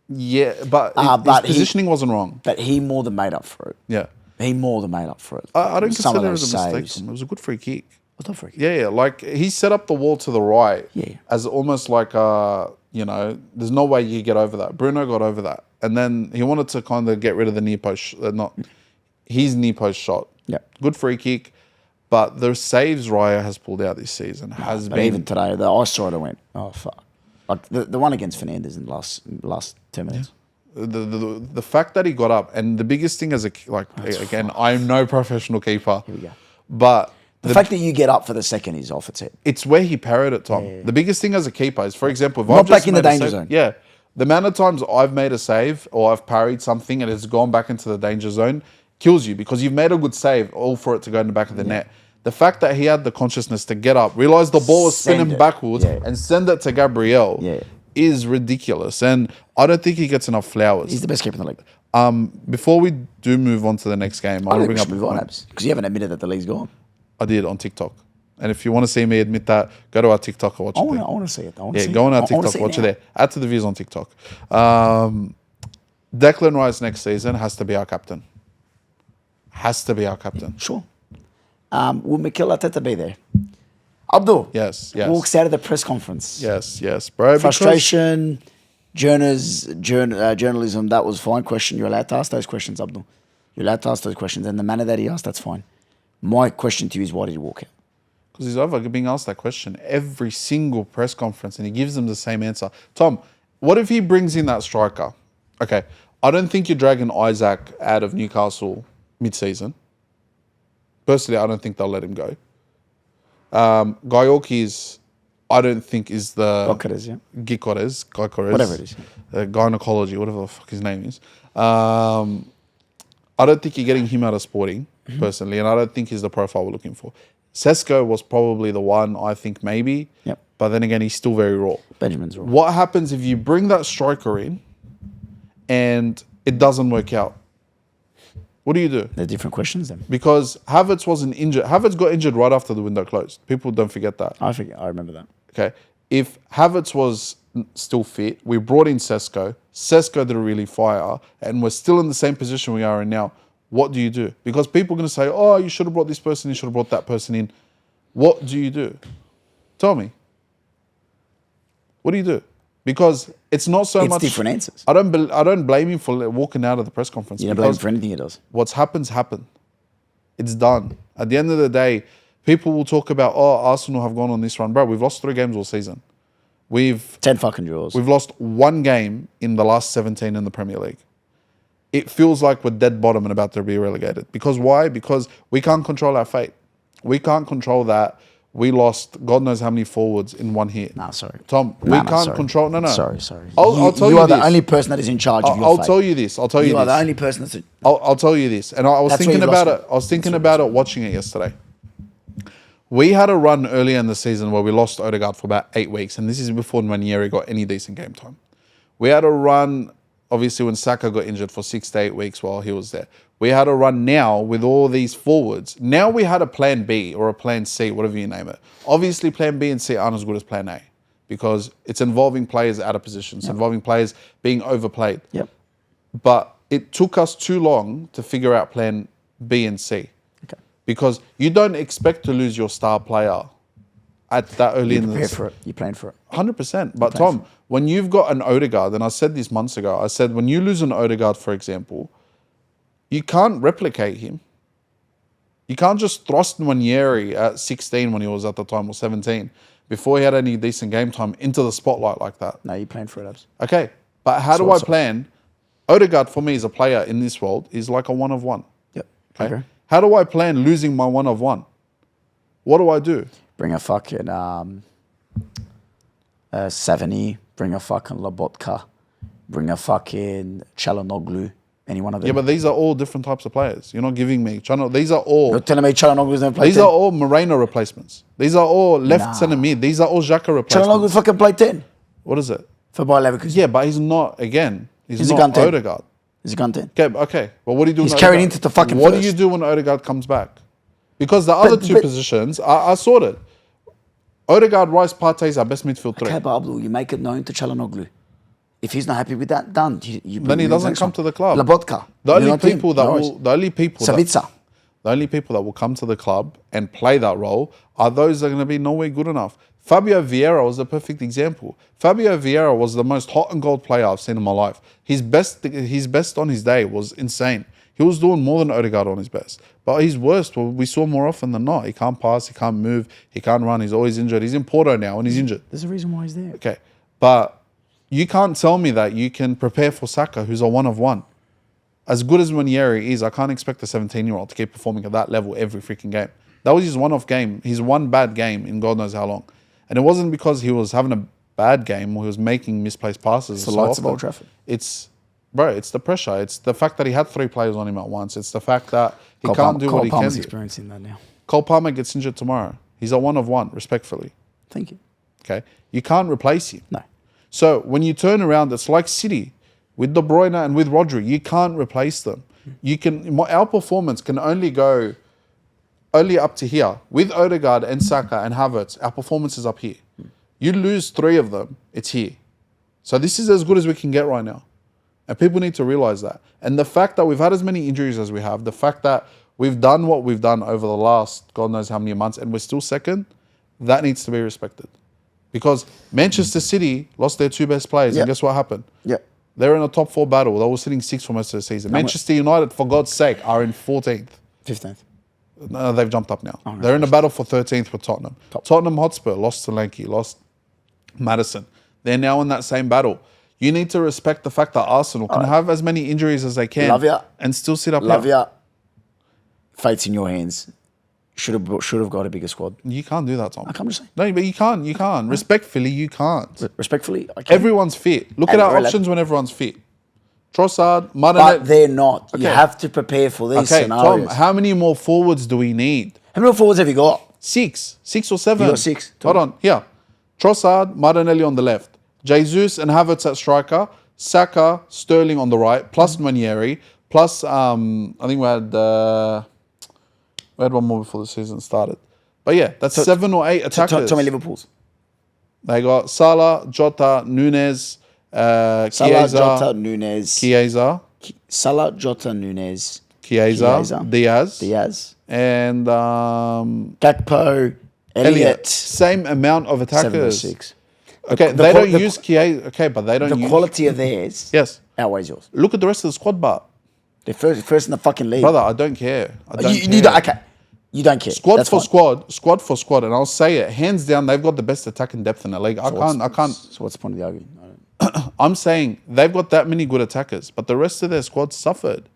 Speaker 3: yeah, but
Speaker 4: but
Speaker 3: his positioning wasn't wrong.
Speaker 4: but he more than made up for it.
Speaker 3: Yeah.
Speaker 4: He more than made up for it.
Speaker 3: I don't
Speaker 4: Some of
Speaker 3: consider it
Speaker 4: those
Speaker 3: as a mistake
Speaker 4: saves.
Speaker 3: from him. It was a good free kick.
Speaker 4: Was that for a kick?
Speaker 3: Yeah, like he set up the wall to the right
Speaker 4: Yeah.
Speaker 3: as almost like there's no way you get over that. Bruno got over that. And then he wanted to kind of get rid of the near post, his near post shot.
Speaker 4: Yeah.
Speaker 3: Good free kick. But the saves Raya has pulled out this season has
Speaker 4: But
Speaker 3: been...
Speaker 4: even today, I saw it and went, oh, fuck. Like the one against Fernandes in the last 10 minutes.
Speaker 3: The fact that he got up, and the biggest thing again, I'm no professional keeper.
Speaker 4: Here we go.
Speaker 3: But
Speaker 4: The fact that you get up for the second is off its head.
Speaker 3: it's where he parried it, Tom.
Speaker 4: Yeah.
Speaker 3: The biggest thing as a keeper is, for example, if
Speaker 4: Not
Speaker 3: I've just
Speaker 4: back in the
Speaker 3: made a
Speaker 4: danger
Speaker 3: save-
Speaker 4: zone.
Speaker 3: Yeah. The amount of times I've made a save or I've parried something and it's gone back into the danger zone kills you because you've made a good save all for it to go in the back of the net. The fact that he had the consciousness to get up, realize the ball was
Speaker 4: Send
Speaker 3: spinning
Speaker 4: it.
Speaker 3: backwards
Speaker 4: Yeah.
Speaker 3: and send it to Gabriel is ridiculous. And I don't think he gets enough flowers.
Speaker 4: He's the best keeper in the league.
Speaker 3: Before we do move on to the next game, I want to bring up
Speaker 4: move on, Abs, because you haven't admitted that the league's gone.
Speaker 3: I did on TikTok. And if you want to see me admit that, go to our TikTok or watch
Speaker 4: I
Speaker 3: it.
Speaker 4: want to see it.
Speaker 3: Yeah, go on our TikTok, watch it there. Add to the views on TikTok. Declan Rice next season has to be our captain. Has to be our captain.
Speaker 4: Sure. Will Mikel Arteta be there? Abdul.
Speaker 3: Yes.
Speaker 4: Walks out of the press conference.
Speaker 3: Yes, bro.
Speaker 4: Frustration, journalism, that was fine. Question. You're allowed to ask those questions, Abdul. You're allowed to ask those questions. And the manner that he asked, that's fine. My question to you is, why did he walk out?
Speaker 3: Because he's over being asked that question every single press conference and he gives them the same answer. Tom, what if he brings in that striker? Okay, I don't think you're dragging Isaac out of Newcastle mid-season. Personally, I don't think they'll let him go. Gyökeres, I don't think is the...
Speaker 4: Gyökeres,
Speaker 3: Gyökeres.
Speaker 4: whatever it is.
Speaker 3: Gynecology, whatever the fuck his name is. I don't think you're getting him out of Sporting, personally, and I don't think he's the profile we're looking for. Sesko was probably the one, I think, maybe.
Speaker 4: Yep.
Speaker 3: But then again, he's still very raw.
Speaker 4: Benjamin's raw.
Speaker 3: What happens if you bring that striker in and it doesn't work out? What do you do?
Speaker 4: They're different questions then.
Speaker 3: Because Havertz wasn't injured. Havertz got injured right after the window closed. People don't forget that.
Speaker 4: I remember that.
Speaker 3: Okay. If Havertz was still fit, we brought in Sesko. Sesko didn't really fire, and we're still in the same position we are in now. What do you do? Because people are going to say, oh, you should have brought this person, you should have brought that person in. What do you do? Tell me. What do you do? Because it's not so much...
Speaker 4: It's different answers.
Speaker 3: I don't blame him for walking out of the press conference.
Speaker 4: You don't blame him
Speaker 3: because
Speaker 4: for anything he does.
Speaker 3: what's happened. It's done. At the end of the day, people will talk about, oh, Arsenal have gone on this run. Bro, we've lost 3 games all season.
Speaker 4: 10 fucking draws.
Speaker 3: We've lost 1 game in the last 17 in the Premier League. It feels like we're dead bottom and about to be relegated. Because why? Because we can't control our fate. We can't control that. We lost God knows how many forwards in 1 hit.
Speaker 4: No, sorry.
Speaker 3: Tom, we can't control... No.
Speaker 4: Sorry.
Speaker 3: I'll tell you
Speaker 4: You are
Speaker 3: this.
Speaker 4: the only person that is in charge of your
Speaker 3: I'll
Speaker 4: fate.
Speaker 3: tell you this.
Speaker 4: You are the only person that's...
Speaker 3: I'll tell you this. And I was
Speaker 4: That's where
Speaker 3: thinking
Speaker 4: you've
Speaker 3: about
Speaker 4: lost
Speaker 3: it. I was thinking about it watching it yesterday. We had a run earlier in the season where we lost Odegaard for about 8 weeks. And this is before Ranieri got any decent game time. We had a run obviously when Saka got injured for 6 to 8 weeks while he was there. We had a run now with all these forwards. Now we had a plan B or a plan C, whatever you name it. Obviously plan B and C aren't as good as plan A because it's involving players out of position. It's involving players being overplayed.
Speaker 4: Yep.
Speaker 3: But it took us too long to figure out plan B and C.
Speaker 4: Okay.
Speaker 3: Because you don't expect to lose your star player at that early in the
Speaker 4: Prepare for it. You're playing for it.
Speaker 3: 100%. But Tom, when you've got an Odegaard, and I said this months ago, I said when you lose an Odegaard, for example, you can't replicate him. You can't just thrust Nwaneri at 16 when he was at the time, or 17, before he had any decent game time into the spotlight like that.
Speaker 4: No, you're playing for it, Abs.
Speaker 3: Okay, but how do I plan? Odegaard, for me, as a player in this world, is like a one of one.
Speaker 4: Yep.
Speaker 3: Okay. How do I plan losing my one of one? What do I do?
Speaker 4: Bring a fucking Savani. Bring a fucking Lobotka. Bring a fucking Çalhanoğlu. Any one of them.
Speaker 3: Yeah, but these are all different types of players. You're not giving me these are all.
Speaker 4: You're telling me Çalhanoğlu's never played
Speaker 3: These
Speaker 4: 10?
Speaker 3: are all Moreno replacements. These are all left centre mid. These are all Xhaka replacements.
Speaker 4: Çalhanoğlu fucking played 10
Speaker 3: What is it?
Speaker 4: for Bayer Leverkusen.
Speaker 3: Yeah, but he's not, again, he's
Speaker 4: a
Speaker 3: not
Speaker 4: gun 10.
Speaker 3: Odegaard.
Speaker 4: He's gone 10.
Speaker 3: Okay. Well, what do you do
Speaker 4: He's
Speaker 3: when
Speaker 4: carried
Speaker 3: Odegaard-
Speaker 4: into the fucking
Speaker 3: What
Speaker 4: first.
Speaker 3: do you do when Odegaard comes back? Because the other two positions are sorted. Odegaard, Rice, Partey is our best midfield three.
Speaker 4: Okay, but Abdul, you make it known to Çalhanoğlu. If he's not happy with that, done.
Speaker 3: Then he doesn't come to the club.
Speaker 4: Lobotka.
Speaker 3: The only people that will come to the club and play that role are those that are going to be nowhere good enough. Fabio Vieira was a perfect example. Fabio Vieira was the most hot and gold player I've seen in my life. His best on his day was insane. He was doing more than Odegaard on his best. But his worst, we saw more often than not. He can't pass, he can't move, he can't run, he's always injured. He's in Porto now and he's injured.
Speaker 4: There's a reason why he's there.
Speaker 3: Okay, but you can't tell me that you can prepare for Saka, who's a one of one. As good as Nwaneri is, I can't expect a 17-year-old to keep performing at that level every freaking game. That was his one-off game, his one bad game in God knows how long. And it wasn't because he was having a bad game or he was making misplaced passes.
Speaker 4: It's the lights of Old Trafford.
Speaker 3: It's the pressure. It's the fact that he had 3 players on him at once. It's the fact that he can't do what he can do.
Speaker 4: Experiencing that now.
Speaker 3: Cole Palmer gets injured tomorrow. He's a one of one, respectfully.
Speaker 4: Thank you.
Speaker 3: Okay? You can't replace him.
Speaker 4: No.
Speaker 3: So when you turn around, it's like City with De Bruyne and with Rodri. You can't replace them. Our performance can only go up to here. With Odegaard and Saka and Havertz, our performance is up here. You lose 3 of them, it's here. So this is as good as we can get right now. And people need to realize that. And the fact that we've had as many injuries as we have, the fact that we've done what we've done over the last God knows how many months and we're still second, that needs to be respected. Because Manchester City lost their 2 best players, and guess what happened?
Speaker 4: Yep.
Speaker 3: They're in a top 4 battle. They were sitting 6th for most of the season. Manchester United, for God's sake, are in 14th.
Speaker 4: 15th.
Speaker 3: No, they've jumped up now. They're in a battle for 13th with Tottenham. Tottenham Hotspur lost Solanke, lost Maddison. They're now in that same battle. You need to respect the fact that Arsenal can have as many injuries as they can and still sit up
Speaker 4: Love
Speaker 3: here.
Speaker 4: ya. Fate's in your hands. Should have got a bigger squad.
Speaker 3: You can't do that, Tom.
Speaker 4: I'm just saying.
Speaker 3: No, but you can't. You can't. Respectfully, you can't.
Speaker 4: Respectfully, I can.
Speaker 3: Everyone's fit. Look at our options when everyone's fit. Trossard,
Speaker 4: But
Speaker 3: Martinelli.
Speaker 4: they're not. You have to prepare for these
Speaker 3: Okay,
Speaker 4: scenarios.
Speaker 3: Tom, how many more forwards do we need?
Speaker 4: How many forwards have you got?
Speaker 3: 6 or 7.
Speaker 4: You got 6.
Speaker 3: Hold on, here. Trossard, Martinelli on the left. Jesus and Havertz at striker. Saka, Sterling on the right, plus Nwaneri, plus I think we had one more before the season started. But yeah, that's 7 or 8 attackers.
Speaker 4: Tell me Liverpool's.
Speaker 3: They got Salah, Jota, Nunes,
Speaker 4: Salah,
Speaker 3: Chiesa,
Speaker 4: Jota, Nunes. Salah, Jota, Nunes.
Speaker 3: Chiesa,
Speaker 4: Diaz.
Speaker 3: and
Speaker 4: Gakpo, Elliott.
Speaker 3: Same amount of
Speaker 4: 7 or
Speaker 3: attackers.
Speaker 4: 6.
Speaker 3: Okay, they don't use Chiesa. Okay, but they don't
Speaker 4: The
Speaker 3: use...
Speaker 4: quality of theirs outweighs yours.
Speaker 3: Look at the rest of the squad, but...
Speaker 4: They're first in the fucking league.
Speaker 3: Brother, I don't care.
Speaker 4: You don't, okay. You don't care.
Speaker 3: Squad
Speaker 4: That's
Speaker 3: for
Speaker 4: fine.
Speaker 3: squad, and I'll say it, hands down, they've got the best attacking depth in the league. I can't.
Speaker 4: So what's the point of the argument?
Speaker 3: I'm saying they've got that many good attackers, but the rest of their squad suffered.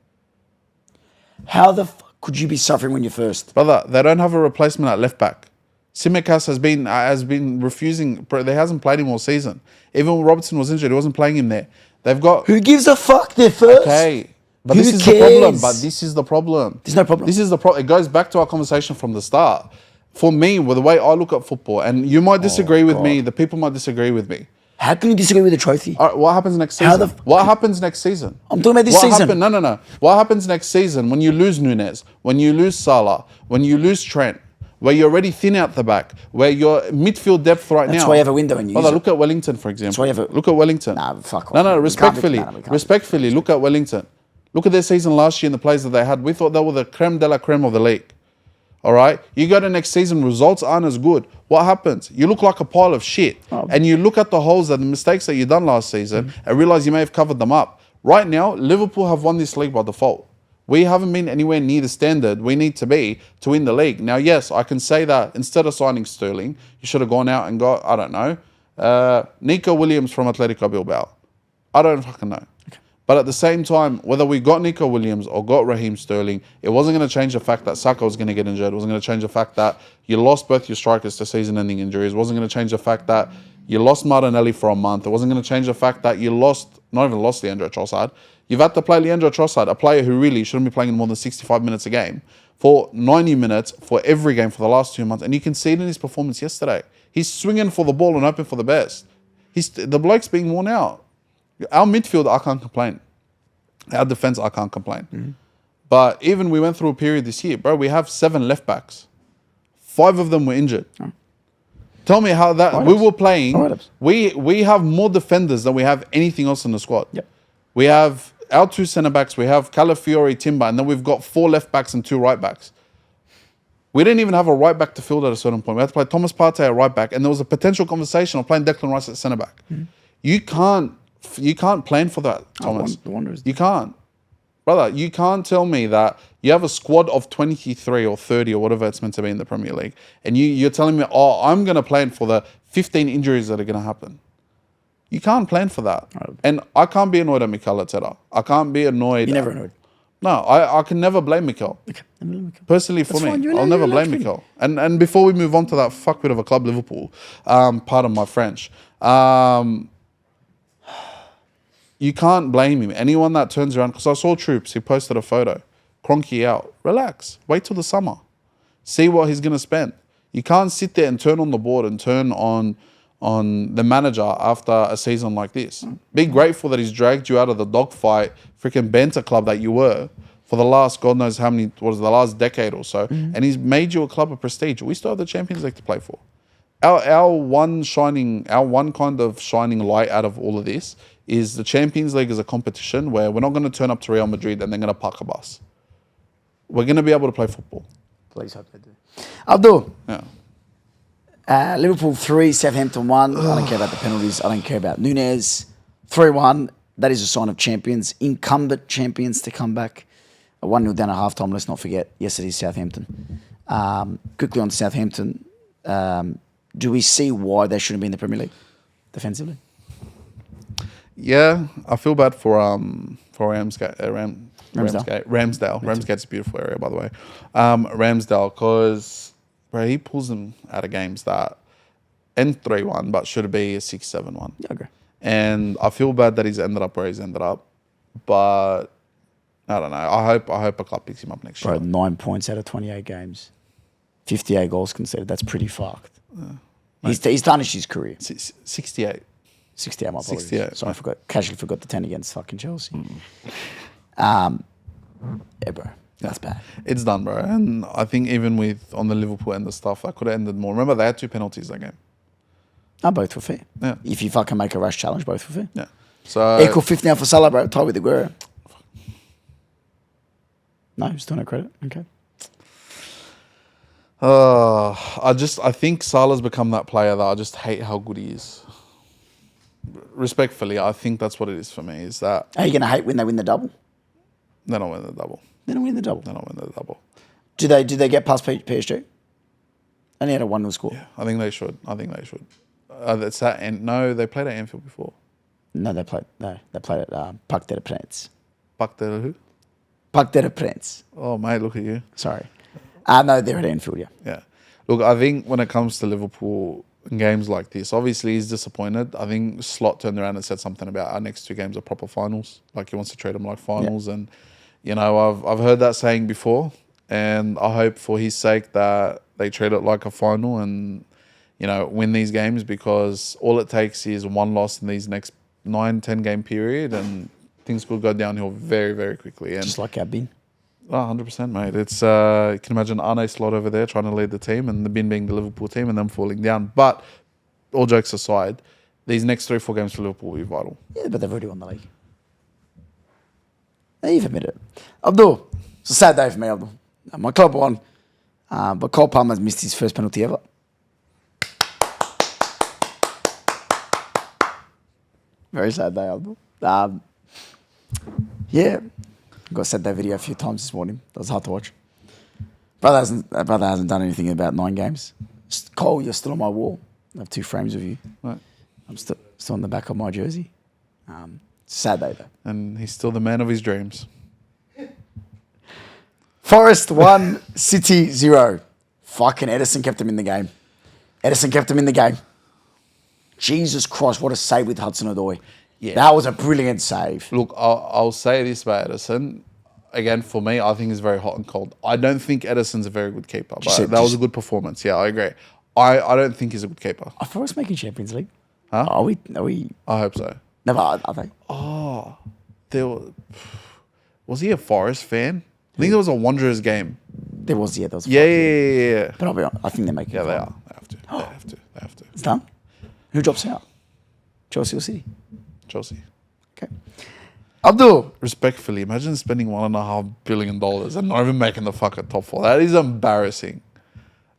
Speaker 4: How the fuck could you be suffering when you're first?
Speaker 3: Brother, they don't have a replacement at left back. Tsimikas has been refusing. They hasn't played him all season. Even when Robertson was injured, he wasn't playing him there. They've got...
Speaker 4: Who gives a fuck? They're first.
Speaker 3: Okay. But
Speaker 4: Who
Speaker 3: this is
Speaker 4: cares?
Speaker 3: the problem. But this is the problem.
Speaker 4: There's no problem.
Speaker 3: This is the problem. It goes back to our conversation from the start. For me, with the way I look at football, and you might disagree with me, the people might disagree with me.
Speaker 4: How can you disagree with the trophy?
Speaker 3: All right, what happens next
Speaker 4: How
Speaker 3: season? What happens next season?
Speaker 4: I'm talking about this
Speaker 3: What
Speaker 4: season.
Speaker 3: No. What happens next season when you lose Nunes, when you lose Salah, when you lose Trent, where you're already thin out the back, where your midfield depth right now.
Speaker 4: That's why you have a window and you use it.
Speaker 3: Look at Wellington, for example.
Speaker 4: why you have a-
Speaker 3: Look at Wellington.
Speaker 4: Nah, fuck off.
Speaker 3: No,
Speaker 4: We can't be-
Speaker 3: respectfully.
Speaker 4: no, we can't.
Speaker 3: Respectfully, look at Wellington. Look at their season last year and the players that they had. We thought they were the creme de la creme of the league. All right? You go to next season, results aren't as good. What happens? You look like a pile of shit. And you look at the holes and the mistakes that you done last season and realize you may have covered them up. Right now, Liverpool have won this league by default. We haven't been anywhere near the standard we need to be to win the league. Now, yes, I can say that instead of signing Sterling, you should have gone out and got, I don't know, Nico Williams from Atletico Bilbao. I don't fucking know. But at the same time, whether we got Nico Williams or got Raheem Sterling, it wasn't going to change the fact that Saka was going to get injured. It wasn't going to change the fact that you lost both your strikers to season-ending injuries. It wasn't going to change the fact that you lost Martinelli for a month. It wasn't going to change the fact that you not even lost Leandro Trossard. You've had to play Leandro Trossard, a player who really shouldn't be playing more than 65 minutes a game, for 90 minutes for every game for the last 2 months. And you can see it in his performance yesterday. He's swinging for the ball and hoping for the best. The bloke's being worn out. Our midfield, I can't complain. Our defense, I can't complain. But even we went through a period this year, bro, we have 7 left backs. 5 of them were injured. Tell me how that... We were playing... We have more defenders than we have anything else in the squad.
Speaker 4: Yep.
Speaker 3: We have our 2 centre-backs. We have Calafiori, Timber, and then we've got 4 left-backs and 2 right-backs. We didn't even have a right-back to field at a certain point. We had to play Thomas Partey at right-back, and there was a potential conversation of playing Declan Rice at centre-back. You can't plan for that, Thomas. You can't. Brother, you can't tell me that you have a squad of 23 or 30 or whatever it's meant to be in the Premier League, and you're telling me, oh, I'm going to plan for the 15 injuries that are going to happen. You can't plan for that. And I can't be annoyed at Mikel Arteta. I can't be annoyed.
Speaker 4: You're never annoyed.
Speaker 3: No, I can never blame Mikel.
Speaker 4: Okay. Never blame Mikel.
Speaker 3: Personally, for
Speaker 4: That's
Speaker 3: me,
Speaker 4: fine. You're
Speaker 3: I'll
Speaker 4: allowed-
Speaker 3: never
Speaker 4: you're allowed
Speaker 3: blame
Speaker 4: to be.
Speaker 3: Mikel. And before we move on to that fuckwit of a club, Liverpool, pardon my French, you can't blame him. Anyone that turns around, because I saw Troops, he posted a photo. Kroenke out. Relax. Wait till the summer. See what he's going to spend. You can't sit there and turn on the board and turn on the manager after a season like this. Be grateful that he's dragged you out of the dogfight, freaking banter club that you were for the last, God knows how many, what was it, the last decade or so. And he's made you a club of prestige. We still have the Champions League to play for. Our one kind of shining light out of all of this is the Champions League is a competition where we're not going to turn up to Real Madrid and they're going to park a bus. We're going to be able to play football.
Speaker 4: Please hope they do. Abdul,
Speaker 3: Yeah.
Speaker 4: Liverpool 3, Southampton 1. I don't care about the penalties. I don't care about Nunes. 3-1. That is a sign of champions. Incumbent champions to come back. 1-0 down at halftime. Let's not forget yesterday's Southampton. Quickly on Southampton. Do we see why they shouldn't be in the Premier League defensively?
Speaker 3: Yeah, I feel bad for Ramsgate.
Speaker 4: Ramsdale.
Speaker 3: Ramsdale. Ramsgate's a beautiful area, by the way. Ramsdale, because he pulls them out of games that end 3-1, but should be a 6-7-1.
Speaker 4: Yeah, I agree.
Speaker 3: And I feel bad that he's ended up where he's ended up, but I don't know. I hope a club picks him up next year.
Speaker 4: Bro, 9 points out of 28 games. 58 goals conceded. That's pretty fucked. He's tarnished his career.
Speaker 3: 68.
Speaker 4: 68, my apologies.
Speaker 3: 68.
Speaker 4: Sorry, I casually forgot the 10 against fucking Chelsea. Yeah, bro. That's bad.
Speaker 3: It's done, bro. And I think even with on the Liverpool end of stuff, that could have ended more. Remember, they had 2 penalties that game.
Speaker 4: No, both were fair.
Speaker 3: Yeah.
Speaker 4: If you fucking make a rash challenge, both were fair.
Speaker 3: Yeah. So
Speaker 4: Equal 5th now for Salah, bro. Tied with Aguero. No, still no credit. Okay.
Speaker 3: I think Salah's become that player that I just hate how good he is. Respectfully, I think that's what it is for me, is that
Speaker 4: Are you going to hate when they win the double?
Speaker 3: they don't win the double.
Speaker 4: They don't win the double.
Speaker 3: They don't win the double.
Speaker 4: Do they get past PSG? Only had a 1-0 score.
Speaker 3: Yeah, I think they should. It's that, and no, they played at Anfield before.
Speaker 4: No, they played at Parc des Princes.
Speaker 3: Parc de who?
Speaker 4: Parc des Princes.
Speaker 3: Oh, mate, look at you.
Speaker 4: Sorry. No, they're at Anfield, yeah.
Speaker 3: Yeah. Look, I think when it comes to Liverpool in games like this, obviously he's disappointed. I think Slot turned around and said something about our next 2 games are proper finals. Like he wants to treat them like finals. Yeah. And, you know, I've heard that saying before. And I hope for his sake that they treat it like a final. And, win these games, because all it takes is one loss in these next 9-10 game period and things could go downhill very, very quickly. And
Speaker 4: Just like our bin.
Speaker 3: 100%, mate. It's you can imagine Arne Slot over there trying to lead the team and the bin being the Liverpool team and them falling down. But all jokes aside, these next 3-4 games for Liverpool will be vital.
Speaker 4: Yeah, but they've already won the league. Now you've admitted it. Abdul, it's a sad day for me, Abdul. My club won, but Cole Palmer's missed his first penalty ever. Very sad day, Abdul. Yeah, got a sad day video a few times this morning. That was hard to watch. Brother hasn't done anything in about 9 games. Cole, you're still on my wall. I have 2 frames of you.
Speaker 3: Right.
Speaker 4: I'm still on the back of my jersey. Sad day though.
Speaker 3: And he's still the man of his dreams.
Speaker 4: Forest 1, City 0. Fucking Edison kept him in the game. Jesus Christ, what a save with Hudson-Odoi.
Speaker 3: Yeah.
Speaker 4: That was a brilliant save.
Speaker 3: Look, I'll say this about Edison. Again, for me, I think he's very hot and cold. I don't think Edison's a very good keeper, but that was a good performance. Yeah, I agree. I don't think he's a good keeper.
Speaker 4: Are Forest making Champions League?
Speaker 3: Huh?
Speaker 4: Are we?
Speaker 3: I hope so.
Speaker 4: Never, are they?
Speaker 3: Was he a Forest fan? I think there was a Wanderers game.
Speaker 4: There was.
Speaker 3: Yeah.
Speaker 4: But I'll be honest, I think they're making
Speaker 3: Yeah,
Speaker 4: it.
Speaker 3: they are. They have to.
Speaker 4: It's done? Who drops out? Chelsea or City?
Speaker 3: Chelsea.
Speaker 4: Okay. Abdul.
Speaker 3: Respectfully, imagine spending $1.5 billion and not even making the fucking top 4. That is embarrassing.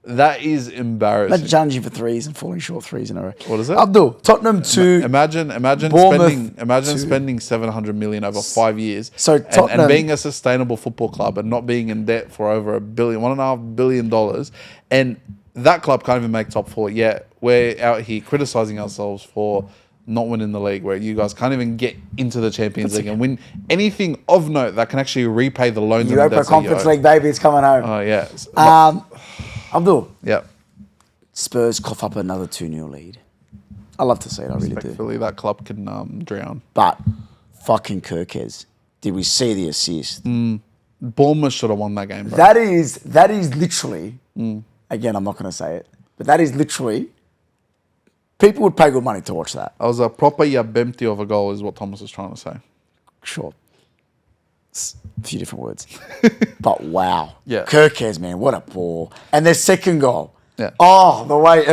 Speaker 4: Imagine challenging for threes and falling short threes in a row.
Speaker 3: What is it?
Speaker 4: Abdul, Tottenham 2.
Speaker 3: Imagine spending 700 million over 5 years.
Speaker 4: So Tottenham,
Speaker 3: and being a sustainable football club and not being in debt for over $1.5 billion, and that club can't even make top 4. Yet we're out here criticizing ourselves for not winning the league, where you guys can't even get into the Champions League and win anything of note that can actually repay the loans.
Speaker 4: Europa Conference League, baby, it's coming home.
Speaker 3: Oh yeah.
Speaker 4: Abdul.
Speaker 3: Yeah.
Speaker 4: Spurs cough up another 2-0 lead. I love to see it, I really do.
Speaker 3: Respectfully, that club can drown.
Speaker 4: But fucking Kirkes, did we see the assist?
Speaker 3: Bournemouth should have won that game, bro.
Speaker 4: That is literally, again, I'm not going to say it, but that is literally, people would pay good money to watch that.
Speaker 3: That was a proper yabempty of a goal, is what Thomas is trying to say.
Speaker 4: Sure. It's a few different words. But wow.
Speaker 3: Yeah.
Speaker 4: Kirkes, man, what a ball. And their second goal.
Speaker 3: Yeah.
Speaker 4: Oh, the way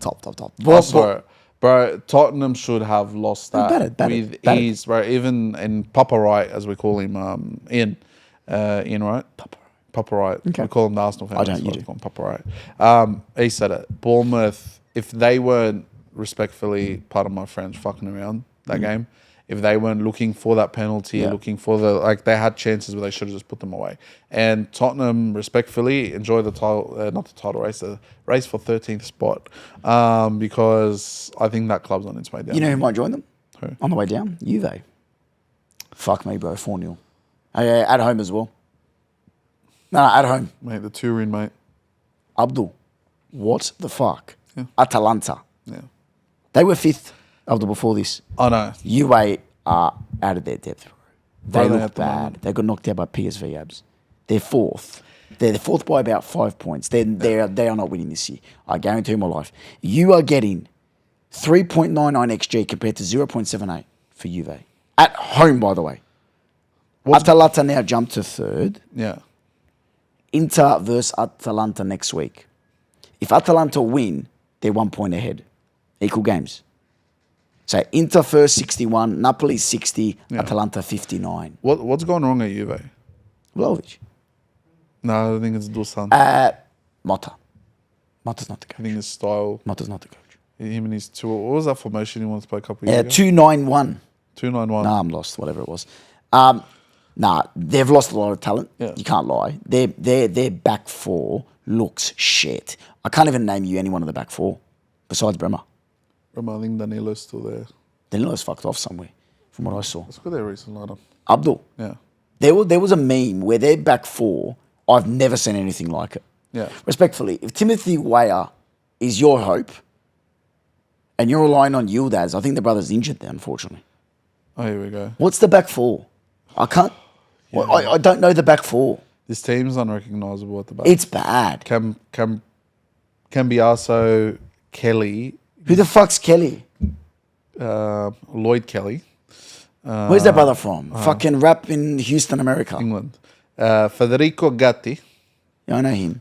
Speaker 4: top.
Speaker 3: I swear it. Bro, Tottenham should have lost that with ease, bro. Even in Papa Wright, as we call him, Ian, right? Papa Wright.
Speaker 4: Okay.
Speaker 3: We call him the Arsenal fan.
Speaker 4: I don't, you do.
Speaker 3: Call him Papa Wright. He said it. Bournemouth, if they weren't, respectfully, pardon my French, fucking around that game, if they weren't looking for that penalty, looking for they had chances where they should have just put them away. And Tottenham, respectfully, enjoy the title, not the title race, the race for 13th spot, because I think that club's on its way down.
Speaker 4: You know who might join them?
Speaker 3: Who?
Speaker 4: On the way down? Juve. Fuck me, bro. 4-0. At home as well. No, at home.
Speaker 3: Mate, the two are in, mate.
Speaker 4: Abdul, what the fuck?
Speaker 3: Yeah.
Speaker 4: Atalanta.
Speaker 3: Yeah.
Speaker 4: They were 5th, Abdul, before this.
Speaker 3: Oh, no.
Speaker 4: Juve are out of their depth. They
Speaker 3: Where are they
Speaker 4: look
Speaker 3: at the
Speaker 4: bad.
Speaker 3: moment?
Speaker 4: They got knocked out by PSV Abs. They're 4th. They're 4th by about 5 points. They are not winning this year. I guarantee you my life. You are getting 3.99 XG compared to 0.78 for Juve. At home, by the way. Atalanta now jumped to 3rd.
Speaker 3: Yeah.
Speaker 4: Inter versus Atalanta next week. If Atalanta win, they're 1 point ahead. Equal games. So Inter first 61, Napoli 60, Atalanta 59.
Speaker 3: What's going wrong at Juve?
Speaker 4: Vlahovic.
Speaker 3: No, I think it's Dusan.
Speaker 4: Motta. Motta's not the
Speaker 3: I
Speaker 4: coach.
Speaker 3: think his style.
Speaker 4: Motta's not the coach.
Speaker 3: Him and his two. What was that formation he wanted to play a couple of years ago?
Speaker 4: 2-9-1.
Speaker 3: 2-9-1.
Speaker 4: Nah, I'm lost, whatever it was. They've lost a lot of talent.
Speaker 3: Yeah.
Speaker 4: You can't lie. Their back 4 looks shit. I can't even name you anyone of the back 4 besides Bremer.
Speaker 3: I think Danilo's still there.
Speaker 4: Danilo's fucked off somewhere, from what I saw.
Speaker 3: Let's go there recently, Adam.
Speaker 4: Abdul.
Speaker 3: Yeah.
Speaker 4: There was a meme where their back 4, I've never seen anything like it.
Speaker 3: Yeah.
Speaker 4: Respectfully, if Timothy Weah is your hope and you're relying on Yildiz, I think the brother's injured there, unfortunately.
Speaker 3: Oh, here we go.
Speaker 4: What's the back 4? I can't.
Speaker 3: Yeah.
Speaker 4: I don't know the back 4.
Speaker 3: This team's unrecognisable at the back.
Speaker 4: It's bad.
Speaker 3: Cambiaso, Kelly,
Speaker 4: Who the fuck's Kelly?
Speaker 3: Lloyd Kelly,
Speaker 4: Where's that brother from? Fucking rap in Houston, America.
Speaker 3: England. Federico Gatti,
Speaker 4: Yeah, I know him.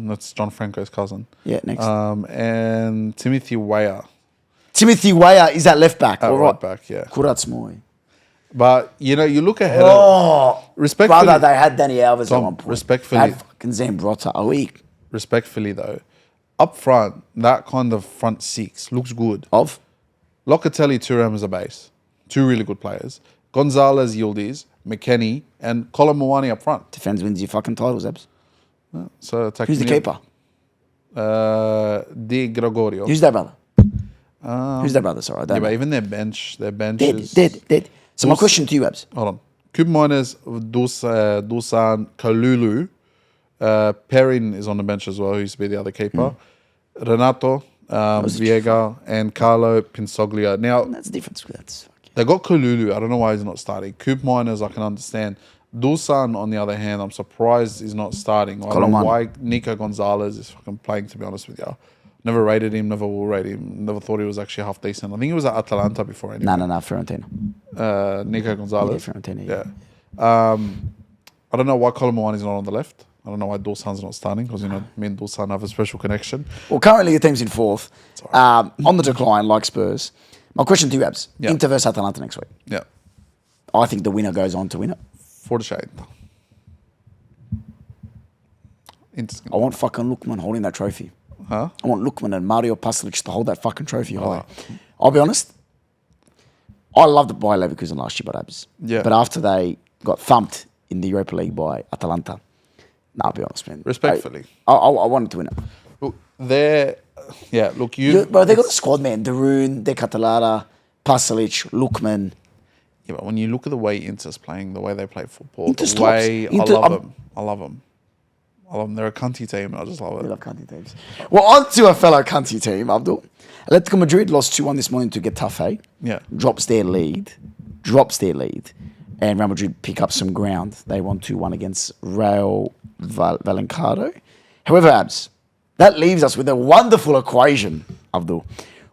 Speaker 3: that's John Franco's cousin.
Speaker 4: Yeah, next.
Speaker 3: And Timothy Weah,
Speaker 4: Timothy Weah is that left back.
Speaker 3: at
Speaker 4: All
Speaker 3: right back, yeah.
Speaker 4: Kurats Moy.
Speaker 3: But, you know, you look ahead of...
Speaker 4: Oh,
Speaker 3: Respectfully,
Speaker 4: brother, they had Danny Alves
Speaker 3: Tom,
Speaker 4: at one point.
Speaker 3: respectfully-
Speaker 4: They had fucking Zambrotta a week.
Speaker 3: respectfully, though, up front, that kind of front six looks good.
Speaker 4: Of?
Speaker 3: Locatelli, Thuram as a base. Two really good players. Gonzalez, Yildiz, McKennie, and Colin Moani up front.
Speaker 4: Defense wins your fucking titles, Abs.
Speaker 3: So
Speaker 4: Who's the keeper?
Speaker 3: Di Gregorio.
Speaker 4: Who's that brother? Who's that brother? Sorry, I
Speaker 3: Yeah,
Speaker 4: don't
Speaker 3: but
Speaker 4: know.
Speaker 3: even their bench
Speaker 4: Dead,
Speaker 3: is...
Speaker 4: dead. So my question to you, Abs.
Speaker 3: Hold on. Cube Miners, Dusan, Kalulu. Perrin is on the bench as well, who used to be the other keeper. Renato, Viega, and Carlo Pinsoglia. Now,
Speaker 4: That's the difference. That's fucking...
Speaker 3: they got Kalulu. I don't know why he's not starting. Cube Miners, I can understand. Dusan, on the other hand, I'm surprised he's not starting. I don't know why Nico Gonzalez is fucking playing, to be honest with you. Never rated him, never will rate him. Never thought he was actually half decent. I think he was at Atalanta before. Anyway.
Speaker 4: No, Fiorentina.
Speaker 3: Nico Gonzalez.
Speaker 4: Yeah, Fiorentina,
Speaker 3: Yeah. I don't know why Colin Moani's not on the left. I don't know why Dawson's not starting because, you know, me and Dawson have a special connection.
Speaker 4: Well, currently your team's in fourth. On the decline, like Spurs. My question to you, Abs.
Speaker 3: Yeah.
Speaker 4: Inter versus Atalanta next week.
Speaker 3: Yeah.
Speaker 4: I think the winner goes on to win it.
Speaker 3: For the shade. Interesting.
Speaker 4: I want fucking Lukman holding that trophy.
Speaker 3: Huh?
Speaker 4: I want Lukman and Mario Pasalic to hold that fucking trophy high. I'll be honest. I loved it by Leverkusen last year, but Abs.
Speaker 3: Yeah.
Speaker 4: But after they got thumped in the Europa League by Atalanta, I'll be honest, man.
Speaker 3: Respectfully.
Speaker 4: I wanted to win it.
Speaker 3: Look, look, you...
Speaker 4: Bro, they got a squad, man. Darun, De Catalara, Pasalic, Lukman.
Speaker 3: Yeah, but when you look at the way Inter's playing, the way they play football,
Speaker 4: Inter's
Speaker 3: the way...
Speaker 4: tops. Inter-
Speaker 3: I love them. They're a cunty team, and I just love it.
Speaker 4: I love cunty teams. Well, on to a fellow cunty team, Abdul. Atletico Madrid lost 2-1 this morning to Getafe.
Speaker 3: Yeah.
Speaker 4: Drops their lead. And Real Madrid pick up some ground. They won 2-1 against Real Valencado. However, Abs, that leaves us with a wonderful equation, Abdul,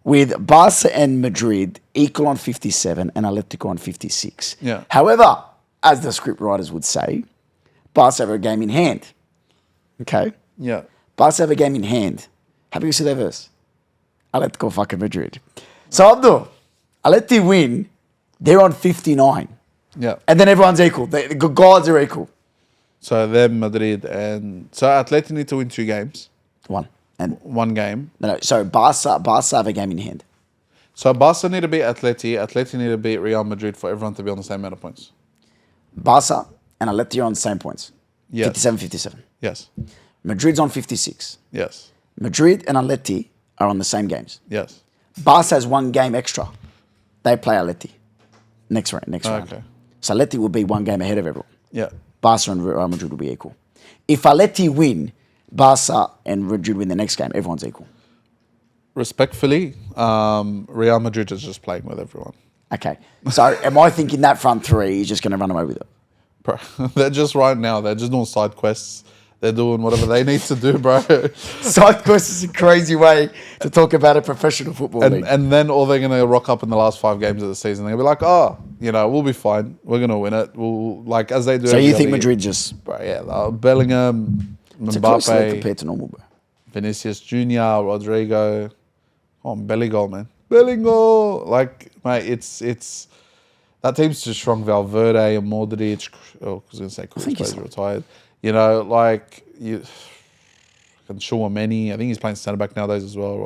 Speaker 4: with Barca and Madrid equal on 57 and Atletico on 56.
Speaker 3: Yeah.
Speaker 4: However, as the script writers would say, Barca have a game in hand. Okay?
Speaker 3: Yeah.
Speaker 4: Barca have a game in hand. Happy to see their verse. Atletico fucking Madrid. So, Abdul, Atleti win. They're on 59.
Speaker 3: Yeah.
Speaker 4: And then everyone's equal. The gods are equal.
Speaker 3: So then Madrid and... So Atleti need to win 2 games.
Speaker 4: One. And
Speaker 3: One game.
Speaker 4: no, so Barca have a game in hand.
Speaker 3: So Barca need to beat Atleti. Atleti need to beat Real Madrid for everyone to be on the same amount of points.
Speaker 4: Barca and Atleti are on the same points.
Speaker 3: Yes.
Speaker 4: 57-57.
Speaker 3: Yes.
Speaker 4: Madrid's on 56.
Speaker 3: Yes.
Speaker 4: Madrid and Atleti are on the same games.
Speaker 3: Yes.
Speaker 4: Barca has 1 game extra. They play Atleti next round.
Speaker 3: Okay.
Speaker 4: So Atleti will be 1 game ahead of everyone.
Speaker 3: Yeah.
Speaker 4: Barca and Real Madrid will be equal. If Atleti win, Barca and Madrid win the next game, everyone's equal.
Speaker 3: Respectfully, Real Madrid is just playing with everyone.
Speaker 4: Okay. So am I thinking that front three is just going to run away with it?
Speaker 3: Bro, they're just right now. They're just doing side quests. They're doing whatever they need to do, bro.
Speaker 4: Side quest is a crazy way to talk about a professional football league.
Speaker 3: And then all they're going to rock up in the last 5 games of the season. They'll be like, we'll be fine. We're going to win it. We'll, like, as they do.
Speaker 4: So
Speaker 3: every
Speaker 4: you think
Speaker 3: other
Speaker 4: Madrid
Speaker 3: year.
Speaker 4: just...
Speaker 3: Bro, yeah. Bellingham,
Speaker 4: It's a close league
Speaker 3: Mbappe,
Speaker 4: compared to normal, bro.
Speaker 3: Vinicius Jr., Rodrigo. Oh, belly goal, man. Belly goal. Like, mate, it's... That team's just strong. Valverde and Modric. I was going to say Kroos plays retired. You know, like... And Chouameni, I think he's playing centre back nowadays as well.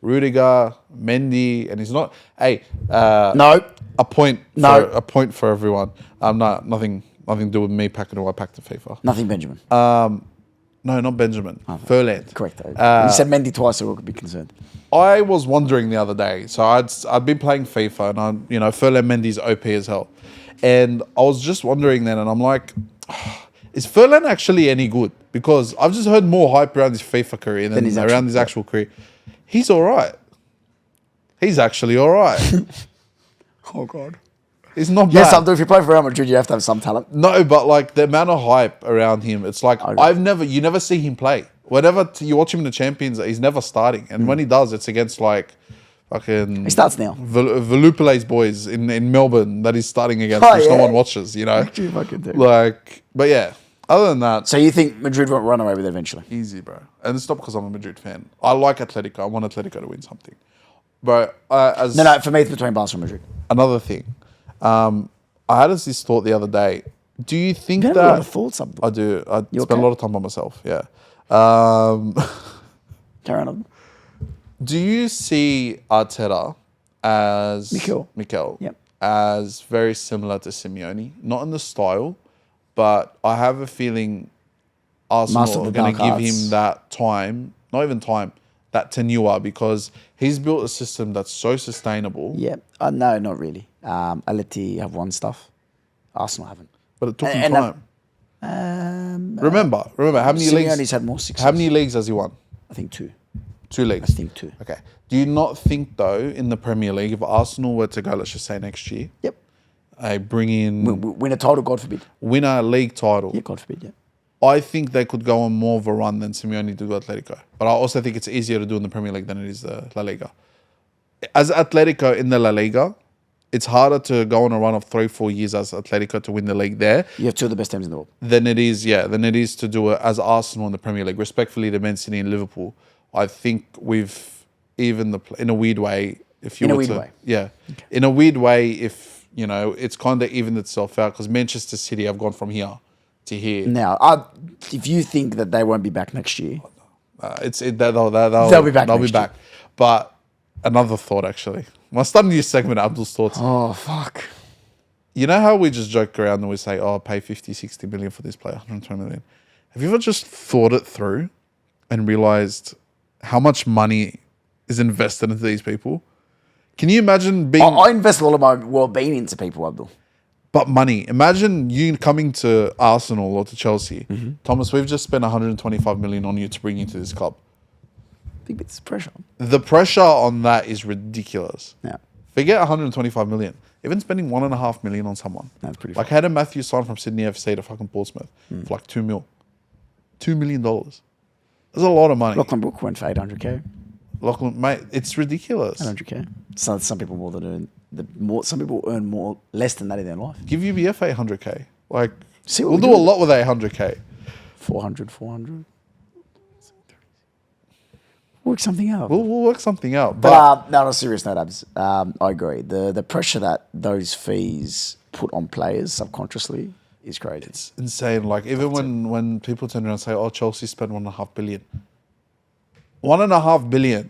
Speaker 3: Rudiger, Mendy, and he's not. Hey,
Speaker 4: No.
Speaker 3: a point.
Speaker 4: No.
Speaker 3: A point for everyone. Nothing to do with me packing who I packed to FIFA.
Speaker 4: Nothing Benjamin.
Speaker 3: No, not Benjamin. Furland.
Speaker 4: Correct. You said Mendy twice, so we could be concerned.
Speaker 3: I was wondering the other day. So I'd been playing FIFA, and Furland Mendy's OP as hell, and I was just wondering then, and I'm like. Is Furlan actually any good? Because I've just heard more hype around his FIFA career than around his actual career. He's all right. He's actually all right.
Speaker 4: Oh, God.
Speaker 3: He's not bad.
Speaker 4: Yes, Abdul, if you play for Real Madrid, you have to have some talent.
Speaker 3: No, but like the amount of hype around him, it's like you never see him play. Whenever you watch him in the Champions, he's never starting. And when he does, it's against like fucking...
Speaker 4: He starts now.
Speaker 3: Velupile's boys in Melbourne that he's starting against,
Speaker 4: Oh,
Speaker 3: which no
Speaker 4: yeah?
Speaker 3: one watches, you know?
Speaker 4: Actually, fucking do.
Speaker 3: Like, but yeah, other than that,
Speaker 4: So you think Madrid won't run away with it eventually?
Speaker 3: easy, bro. And it's not because I'm a Madrid fan. I like Atletico. I want Atletico to win something. But as
Speaker 4: No, for me, it's between Barca and Madrid.
Speaker 3: another thing, I had this thought the other day. Do you think
Speaker 4: You have a lot
Speaker 3: that...
Speaker 4: of thoughts, Abdul.
Speaker 3: I do. I spend
Speaker 4: okay?
Speaker 3: a lot of time by myself, yeah.
Speaker 4: Carry on.
Speaker 3: Do you see Arteta as... Mikel.
Speaker 4: Yep.
Speaker 3: As very similar to Simeone? Not in the style, but I have a feeling
Speaker 4: Master
Speaker 3: Arsenal
Speaker 4: of
Speaker 3: are
Speaker 4: the
Speaker 3: going to
Speaker 4: dark
Speaker 3: give
Speaker 4: arts.
Speaker 3: him that time, not even time, that tenure, because he's built a system that's so sustainable.
Speaker 4: Yeah. No, not really. Atleti have won stuff. Arsenal haven't.
Speaker 3: But it took him
Speaker 4: And,
Speaker 3: time. Remember, how many
Speaker 4: Simeone's
Speaker 3: leagues?
Speaker 4: had more success.
Speaker 3: How many leagues has he won?
Speaker 4: I think 2.
Speaker 3: 2 leagues.
Speaker 4: I think 2.
Speaker 3: Okay. Do you not think though, in the Premier League, if Arsenal were to go, let's just say next year,
Speaker 4: Yep.
Speaker 3: bring in
Speaker 4: Win a title, God forbid.
Speaker 3: win a league title,
Speaker 4: Yeah, God forbid, yeah.
Speaker 3: I think they could go on more of a run than Simeone did with Atletico. But I also think it's easier to do in the Premier League than it is the La Liga. As Atletico in the La Liga, it's harder to go on a run of 3-4 years as Atletico to win the league there
Speaker 4: You have 2 of the best teams in the world.
Speaker 3: than it is to do it as Arsenal in the Premier League. Respectfully to Man City and Liverpool, I think we've even in a weird way, if you
Speaker 4: In a
Speaker 3: were
Speaker 4: weird
Speaker 3: to,
Speaker 4: way.
Speaker 3: yeah, in a weird way, if you know, it's kind of evened itself out because Manchester City have gone from here to here.
Speaker 4: Now, if you think that they won't be back next year,
Speaker 3: They'll
Speaker 4: be back
Speaker 3: They'll be
Speaker 4: next
Speaker 3: back. But another thought actually. When I start a new segment, Abdul's thoughts.
Speaker 4: oh, fuck.
Speaker 3: You know how we just joke around and we say, "Oh, pay 50, 60 million for this player, 120 million." Have you ever just thought it through and realized how much money is invested into these people? Can you imagine being...
Speaker 4: I invest a lot of my well-being into people, Abdul.
Speaker 3: But money. Imagine you coming to Arsenal or to Chelsea.
Speaker 4: Mm-hmm.
Speaker 3: Thomas, we've just spent 125 million on you to bring you to this club.
Speaker 4: Big bits of pressure.
Speaker 3: The pressure on that is ridiculous.
Speaker 4: Yeah.
Speaker 3: Forget 125 million. Even spending 1.5 million on someone.
Speaker 4: That's pretty
Speaker 3: Like, how did Matthew sign from Sydney FC to fucking Portsmouth for like $2 million? $2 million. That's a lot of money.
Speaker 4: Lachlan Brook went for 800k.
Speaker 3: Lachlan, mate, it's ridiculous.
Speaker 4: 800k. So some people some people earn more less than that in their life.
Speaker 3: Give UBF 800k. Like,
Speaker 4: See what
Speaker 3: we'll
Speaker 4: we
Speaker 3: do a
Speaker 4: do.
Speaker 3: lot with 800k.
Speaker 4: 400. Work something out.
Speaker 3: We'll work something out.
Speaker 4: But no, on a serious note, Abs, I agree. The pressure that those fees put on players subconsciously is crazy.
Speaker 3: It's insane. Like, even when people turn around and say, "Oh, Chelsea spent 1.5 billion." 1.5 billion.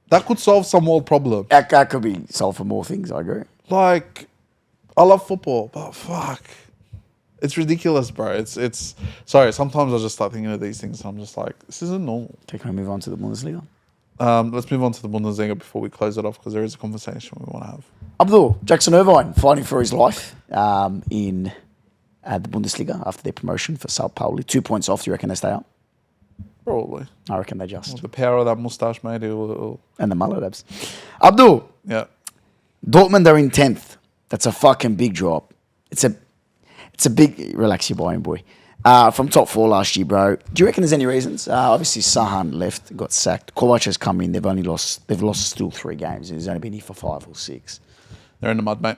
Speaker 3: That could solve some world problem.
Speaker 4: That could be solved for more things, I agree.
Speaker 3: Like, I love football, but fuck. It's ridiculous, bro. It's sorry, sometimes I just start thinking of these things and I'm just like, this isn't normal.
Speaker 4: Okay, can we move on to the Bundesliga?
Speaker 3: Let's move on to the Bundesliga before we close it off because there is a conversation we want to have.
Speaker 4: Abdul, Jackson Irvine fighting for his life in the Bundesliga after their promotion for Sao Paulo. 2 points off. Do you reckon they stay up?
Speaker 3: Probably.
Speaker 4: I reckon they just.
Speaker 3: The power of that moustache, mate. It'll,
Speaker 4: And the mullet abs. Abdul,
Speaker 3: yeah.
Speaker 4: Dortmund are in 10th. That's a fucking big drop. It's a big... Relax your boy, boy. From top 4 last year, bro. Do you reckon there's any reasons? Obviously, Sahan left, got sacked. Kovac has come in. They've lost still 3 games. He's only been here for 5 or 6.
Speaker 3: They're in the mud, mate.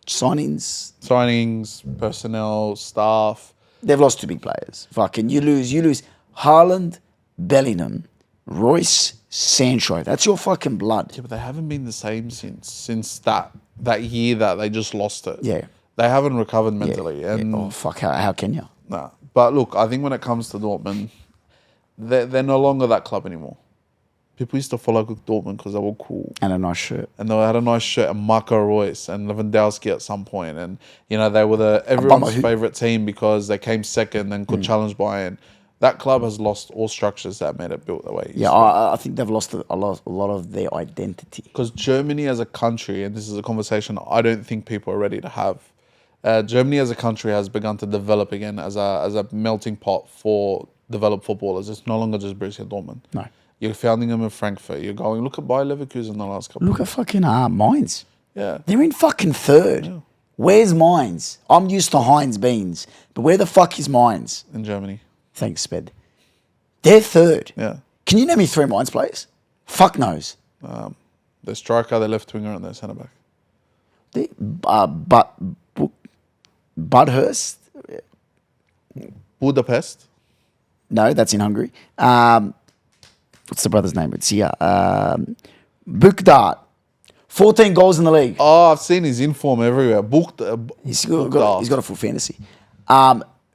Speaker 4: Signings,
Speaker 3: Personnel, staff.
Speaker 4: they've lost 2 big players. Fucking, you lose Haaland, Bellingham, Royce, Sancho. That's your fucking blood.
Speaker 3: Yeah, but they haven't been the same since that year that they just lost it.
Speaker 4: Yeah.
Speaker 3: They haven't recovered
Speaker 4: Yeah,
Speaker 3: mentally.
Speaker 4: yeah.
Speaker 3: And
Speaker 4: Oh, fuck. How can you?
Speaker 3: nah. But look, I think when it comes to Dortmund, they're no longer that club anymore. People used to follow Dortmund because they were cool.
Speaker 4: And a nice shirt.
Speaker 3: And they had a nice shirt and Marco Reus and Lewandowski at some point. And, you know, they were everyone's favourite team because they came second and could challenge Bayern. That club has lost all structures that made it built that way.
Speaker 4: Yeah, I think they've lost a lot of their identity.
Speaker 3: Because Germany as a country, and this is a conversation I don't think people are ready to have. Germany as a country has begun to develop again as a melting pot for developed footballers. It's no longer just Borussia Dortmund.
Speaker 4: No.
Speaker 3: You're founding them in Frankfurt. You're going, look at Bayer Leverkusen in the last couple
Speaker 4: Look at fucking Mainz.
Speaker 3: Yeah.
Speaker 4: They're in fucking 3rd.
Speaker 3: Yeah.
Speaker 4: Where's Mainz? I'm used to Heinz Beans. But where the fuck is Mainz?
Speaker 3: In Germany.
Speaker 4: Thanks, Sped. They're third.
Speaker 3: Yeah.
Speaker 4: Can you name me 3 Mines players? Fuck knows.
Speaker 3: The striker, the left winger, and the centre back.
Speaker 4: Budhurst?
Speaker 3: Budapest.
Speaker 4: No, that's in Hungary. What's the brother's name? It's here. Bukdart. 14 goals in the league.
Speaker 3: Oh, I've seen his inform everywhere.
Speaker 4: He's got a full fantasy.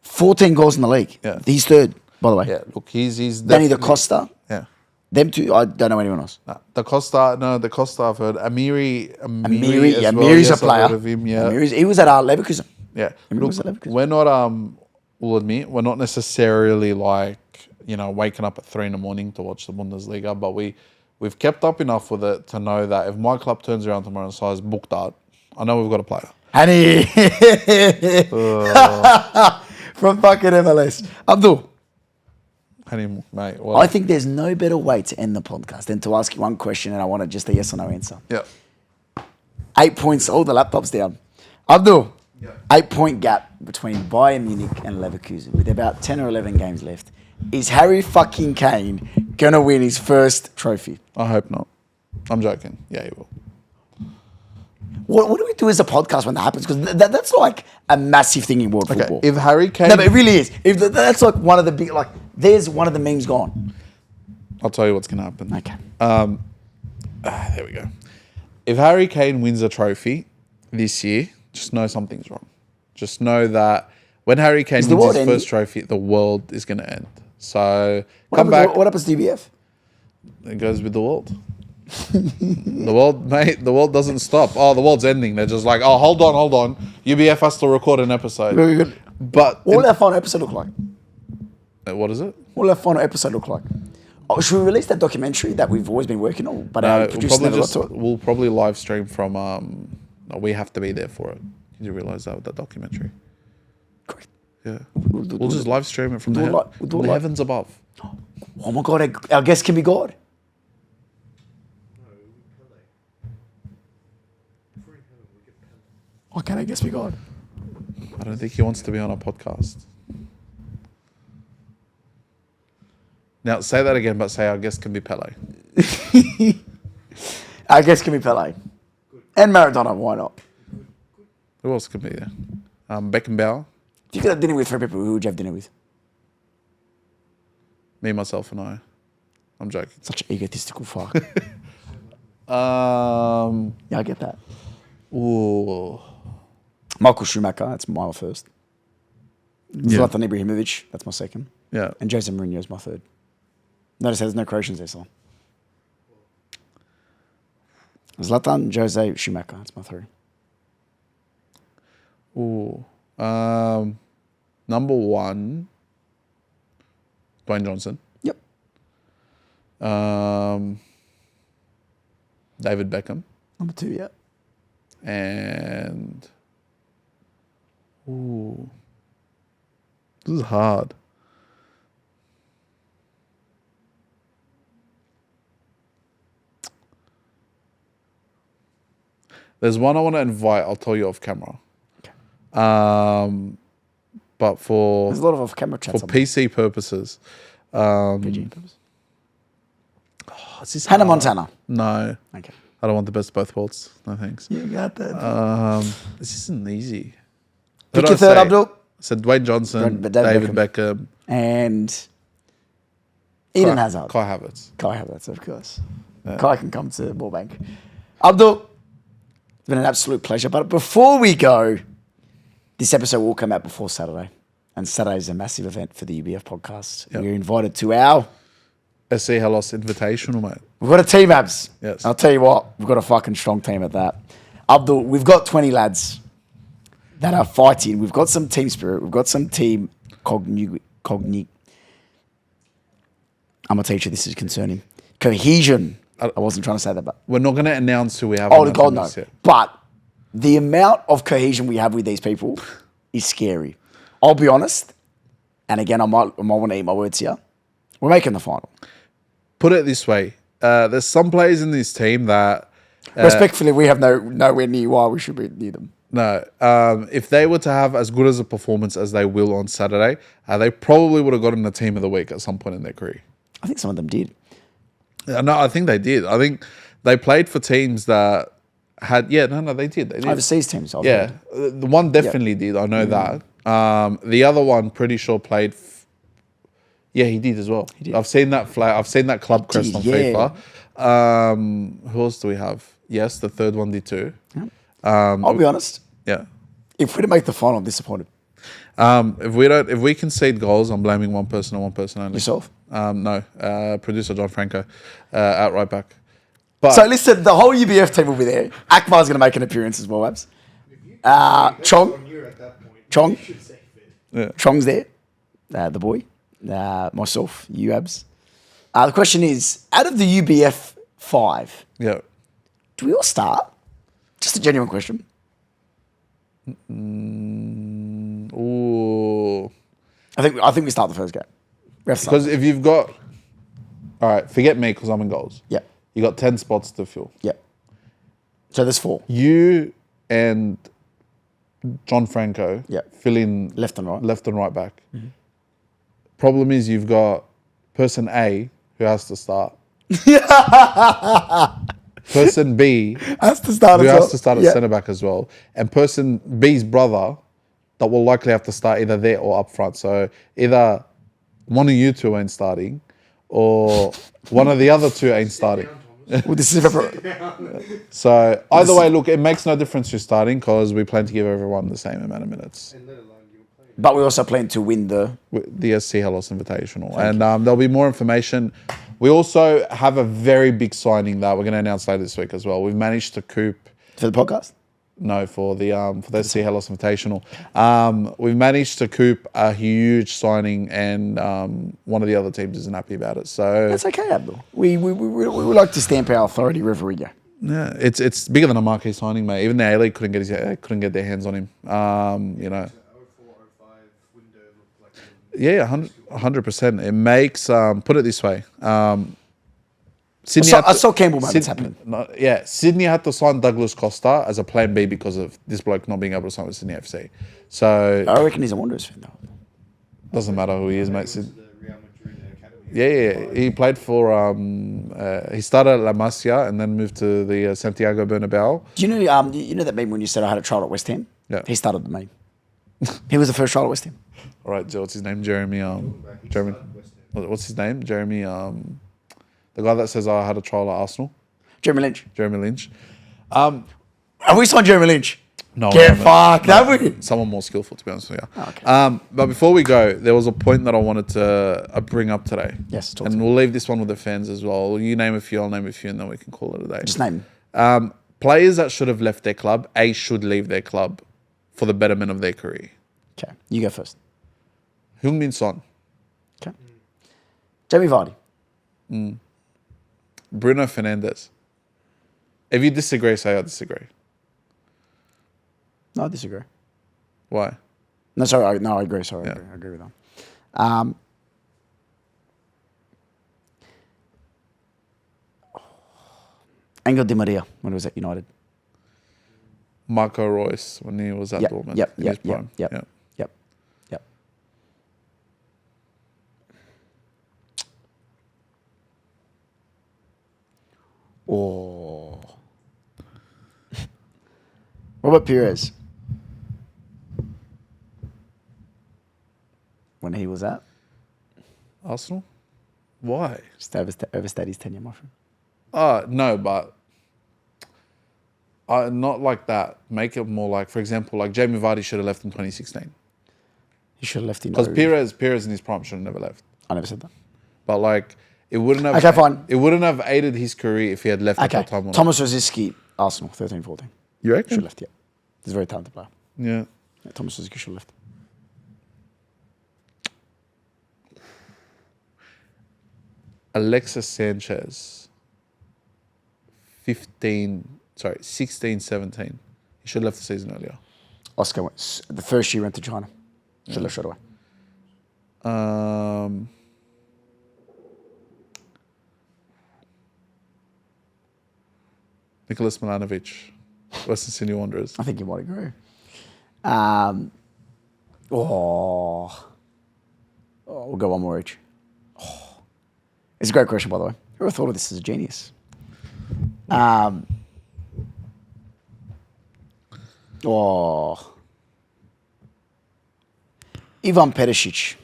Speaker 4: 14 goals in the league.
Speaker 3: Yeah.
Speaker 4: He's third, by the way.
Speaker 3: Yeah, look, he's
Speaker 4: Danny
Speaker 3: definitely...
Speaker 4: Da Costa.
Speaker 3: Yeah.
Speaker 4: Them two, I don't know anyone else.
Speaker 3: Da Costa, I've heard. Amiri as well.
Speaker 4: Amiri's
Speaker 3: Yes,
Speaker 4: a player.
Speaker 3: I've heard of him, yeah.
Speaker 4: He was at Leverkusen.
Speaker 3: Yeah.
Speaker 4: Amiri was at Leverkusen.
Speaker 3: We're not, we'll admit, we're not necessarily like, waking up at 3 a.m. to watch the Bundesliga, but we've kept up enough with it to know that if my club turns around tomorrow and says booked out, I know we've got a player.
Speaker 4: Honey. From fucking MLS. Abdul.
Speaker 3: Honey, mate.
Speaker 4: I think there's no better way to end the podcast than to ask you one question and I want just a yes or no answer.
Speaker 3: Yeah.
Speaker 4: 8 points. Oh, the laptop's down. Abdul. Yeah. 8-point gap between Bayern Munich and Leverkusen with about 10 or 11 games left. Is Harry fucking Kane going to win his first trophy?
Speaker 3: I hope not. I'm joking. Yeah, he will.
Speaker 4: What do we do as a podcast when that happens? Because that's like a massive thing in world football.
Speaker 3: If Harry Kane...
Speaker 4: No, but it really is. If that's like one of the big... there's one of the memes gone.
Speaker 3: I'll tell you what's going to happen.
Speaker 4: Okay.
Speaker 3: There we go. If Harry Kane wins a trophy this year, just know something's wrong. Just know that when Harry Kane wins his first trophy, the world is going to end. So
Speaker 4: What happens to DBF?
Speaker 3: It goes with the world. The world, mate, the world doesn't stop. Oh, the world's ending. They're just like, oh, hold on. UBF has to record an episode. But
Speaker 4: what will our final episode look like?
Speaker 3: What is it?
Speaker 4: What will our final episode look like? Oh, should we release that documentary that we've always been working on? But our producers never got to it?
Speaker 3: We'll probably live stream from. We have to be there for it. Did you realise that with that documentary?
Speaker 4: Correct.
Speaker 3: Yeah. We'll just live stream it from the heavens above.
Speaker 4: Oh my God, our guest can be God. Why can't I guess be God?
Speaker 3: I don't think he wants to be on a podcast. Now, say that again, but say our guest can be Pele.
Speaker 4: Our guest can be Pele. And Maradona, why not?
Speaker 3: Who else could be there? Beckenbauer.
Speaker 4: If you could have dinner with 3 people, who would you have dinner with?
Speaker 3: Me, myself, and I. I'm joking.
Speaker 4: Such an egotistical fuck. Yeah, I get that.
Speaker 3: Ooh.
Speaker 4: Michael Schumacher, that's my first. Zlatan Ibrahimovic, that's my second.
Speaker 3: Yeah.
Speaker 4: And Jose Mourinho's my third. Notice there's no Croatians there, so. Zlatan, Jose, Schumacher, that's my 3.
Speaker 3: Ooh. Number 1, Dwayne Johnson.
Speaker 4: Yep.
Speaker 3: David Beckham.
Speaker 4: Number 2, yeah.
Speaker 3: And this is hard. There's one I want to invite. I'll tell you off camera.
Speaker 4: Okay.
Speaker 3: But for
Speaker 4: there's a lot of off-camera chats
Speaker 3: for PC purposes.
Speaker 4: PG purposes.
Speaker 3: Is this
Speaker 4: Hannah
Speaker 3: hard?
Speaker 4: Montana.
Speaker 3: No.
Speaker 4: Okay.
Speaker 3: I don't want the best of both worlds. No thanks.
Speaker 4: You got that.
Speaker 3: This isn't easy.
Speaker 4: Pick your third, Abdul.
Speaker 3: I said Dwayne Johnson, David Beckham.
Speaker 4: And Eden Hazard.
Speaker 3: Kai Havertz.
Speaker 4: Kai Havertz, of course. Yeah. Kai can come to Moorbank. Abdul, it's been an absolute pleasure. But before we go, this episode will come out before Saturday. And Saturday is a massive event for the UBF podcast. Yep. We're invited to our
Speaker 3: SC Hellas Invitational, mate.
Speaker 4: We've got a team, Abs.
Speaker 3: Yes.
Speaker 4: I'll tell you what, we've got a fucking strong team at that. Abdul, we've got 20 lads that are fighting. We've got some team spirit. We've got some team I'm going to teach you this is concerning. Cohesion. I wasn't trying to say that, but...
Speaker 3: We're not going to announce who we have.
Speaker 4: Oh, God, no. Yet. But the amount of cohesion we have with these people is scary. I'll be honest. And again, I might want to eat my words here. We're making the final.
Speaker 3: Put it this way. There's some players in this team that...
Speaker 4: respectfully, we have nowhere near why we should be near them.
Speaker 3: No. If they were to have as good as a performance as they will on Saturday, they probably would have gotten the team of the week at some point in their career.
Speaker 4: I think some of them did.
Speaker 3: No, I think they did. I think they played for teams that had. Yeah, no, they did. They did.
Speaker 4: Overseas teams. I've
Speaker 3: Yeah,
Speaker 4: heard.
Speaker 3: the one definitely did. I know that. The other one, pretty sure played. Yeah, he did as well. He
Speaker 4: did.
Speaker 3: I've seen that flag. I've seen that club crest on
Speaker 4: yeah.
Speaker 3: FIFA. Who else do we have? Yes, the third one did too.
Speaker 4: I'll be honest.
Speaker 3: Yeah.
Speaker 4: If we don't make the final, I'm disappointed.
Speaker 3: If we concede goals, I'm blaming one person and one person only.
Speaker 4: Yourself?
Speaker 3: No, producer John Franco, at right back. But
Speaker 4: So listen, the whole UBF team will be there. Akbar's going to make an appearance as well, Abs. Chong. Chong.
Speaker 3: Yeah.
Speaker 4: Chong's there. The boy. Myself. You, Abs. The question is, out of the UBF 5,
Speaker 3: yeah,
Speaker 4: do we all start? Just a genuine question.
Speaker 3: ooh,
Speaker 4: I think we start the first game. We have to start.
Speaker 3: because if you've got, all right, forget me because I'm in goals.
Speaker 4: Yeah.
Speaker 3: You got 10 spots to fill.
Speaker 4: Yeah. So there's 4.
Speaker 3: You and John Franco
Speaker 4: Yeah.
Speaker 3: fill in
Speaker 4: Left and right.
Speaker 3: left and right back. Problem is you've got person A who has to start. Person B
Speaker 4: Has to start
Speaker 3: who
Speaker 4: as
Speaker 3: has
Speaker 4: well.
Speaker 3: to start at
Speaker 4: Yeah.
Speaker 3: centre back as well, and person B's brother that will likely have to start either there or up front. So either one of you two ain't starting, or one of the other two ain't starting.
Speaker 4: Well, this is
Speaker 3: So either way, look, it makes no difference who's starting because we plan to give everyone the same amount of minutes.
Speaker 4: But we also plan to win the...
Speaker 3: The SC Hellas Invitational. And there'll be more information. We also have a very big signing that we're going to announce later this week as well. We've managed to coop...
Speaker 4: For the podcast?
Speaker 3: No, for the SC Hellas Invitational. We've managed to coop a huge signing, and one of the other teams isn't happy about it. So
Speaker 4: That's okay, Abdul. We like to stamp our authority wherever we go.
Speaker 3: yeah, it's bigger than a marquee signing, mate. Even the A League couldn't get their hands on him. Yeah, 100%. It makes put it this way. Sydney
Speaker 4: I saw Campbell moments happening.
Speaker 3: Sydney had to sign Douglas Costa as a plan B because of this bloke not being able to sign with Sydney FC. So
Speaker 4: I reckon he's a Wanderers fan, though.
Speaker 3: doesn't matter who he is, mate. Yeah. He played for. He started at La Masia and then moved to the Santiago Bernabeu.
Speaker 4: Do you know that meme when you said I had a trial at West Ham?
Speaker 3: Yeah.
Speaker 4: He started the meme. He was the first trial at West Ham.
Speaker 3: All right, what's his name? Jeremy. What's his name? Jeremy. The guy that says I had a trial at Arsenal.
Speaker 4: Jeremy Lynch.
Speaker 3: Jeremy Lynch.
Speaker 4: Have we signed Jeremy Lynch?
Speaker 3: No,
Speaker 4: Get
Speaker 3: no,
Speaker 4: fucked, have we?
Speaker 3: someone more skillful, to be honest with you.
Speaker 4: Oh, okay.
Speaker 3: But before we go, there was a point that I wanted to bring up today.
Speaker 4: Yes, talk to
Speaker 3: and
Speaker 4: me.
Speaker 3: we'll leave this one with the fans as well. You name a few, I'll name a few, and then we can call it a day.
Speaker 4: Just name.
Speaker 3: Players that should have left their club, should leave their club for the betterment of their career.
Speaker 4: Okay, you go first.
Speaker 3: Heung-min Son,
Speaker 4: Okay. Jamie Vardy.
Speaker 3: Bruno Fernandes. If you disagree, say I disagree.
Speaker 4: No, I disagree.
Speaker 3: Why?
Speaker 4: No, sorry. I agree. Sorry,
Speaker 3: Yeah.
Speaker 4: I agree with that. Angel Di Maria when he was at United.
Speaker 3: Marco Reus when he was at Dortmund. in his prime.
Speaker 4: Yep. Oh. Robert Pires. When he was at?
Speaker 3: Arsenal? Why?
Speaker 4: Just overstayed his tenure, my friend.
Speaker 3: No, but not like that. Make it more like, for example, like Jamie Vardy should have left in 2016.
Speaker 4: He should have left in.
Speaker 3: Because Pires in his prime should have never left.
Speaker 4: I never said that.
Speaker 3: But like, it wouldn't have.
Speaker 4: Okay, fine.
Speaker 3: It wouldn't have aided his career if he had left at
Speaker 4: Okay.
Speaker 3: that time.
Speaker 4: Thomas Rosicky, Arsenal, 13-14.
Speaker 3: You reckon?
Speaker 4: Should have left, yeah. He's a very talented player.
Speaker 3: Yeah.
Speaker 4: Yeah, Thomas Rosicky should have left.
Speaker 3: Alexis Sanchez, 16, 17. He should have left the season earlier.
Speaker 4: Oscar went, the first year went to China. Should have left straight away.
Speaker 3: Nicholas Milanovic, Western Sydney Wanderers.
Speaker 4: I think you might agree. We'll go one more each. It's a great question, by the way. Whoever thought of this is a genius. Ivan Perisic.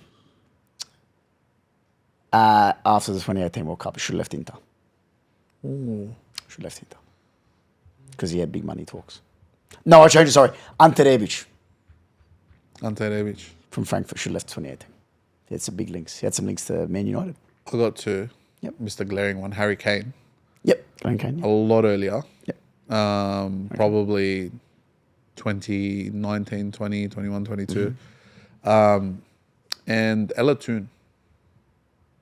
Speaker 4: After the 2018 World Cup, should have left Inter. Should have left Inter. Because he had big money talks. No, I changed it, sorry. Ante Rebic from Frankfurt should have left 2018. He had some big links. He had some links to Man United.
Speaker 3: I got two.
Speaker 4: Yep.
Speaker 3: Mr. Glaring one, Harry Kane.
Speaker 4: Yep. Glenn Kane.
Speaker 3: A lot earlier.
Speaker 4: Yep.
Speaker 3: Probably 2019, 20, 21, 22. And Ella Toon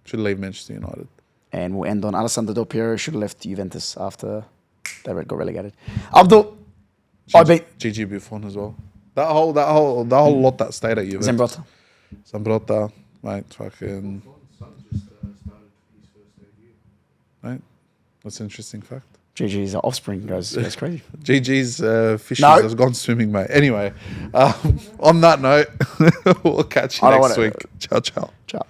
Speaker 3: should leave Manchester United.
Speaker 4: And we'll end on Alessandro Del Piero should have left Juventus after they got relegated. Abdul, I beat
Speaker 3: Gigi Buffon as well. That whole lot that stayed at Juventus. Zambrotta, mate, fucking. Right, that's an interesting fact.
Speaker 4: GG's offspring goes crazy.
Speaker 3: GG's fishes has gone swimming, mate. Anyway, on that note, we'll catch you next week. Ciao, ciao.
Speaker 4: Ciao.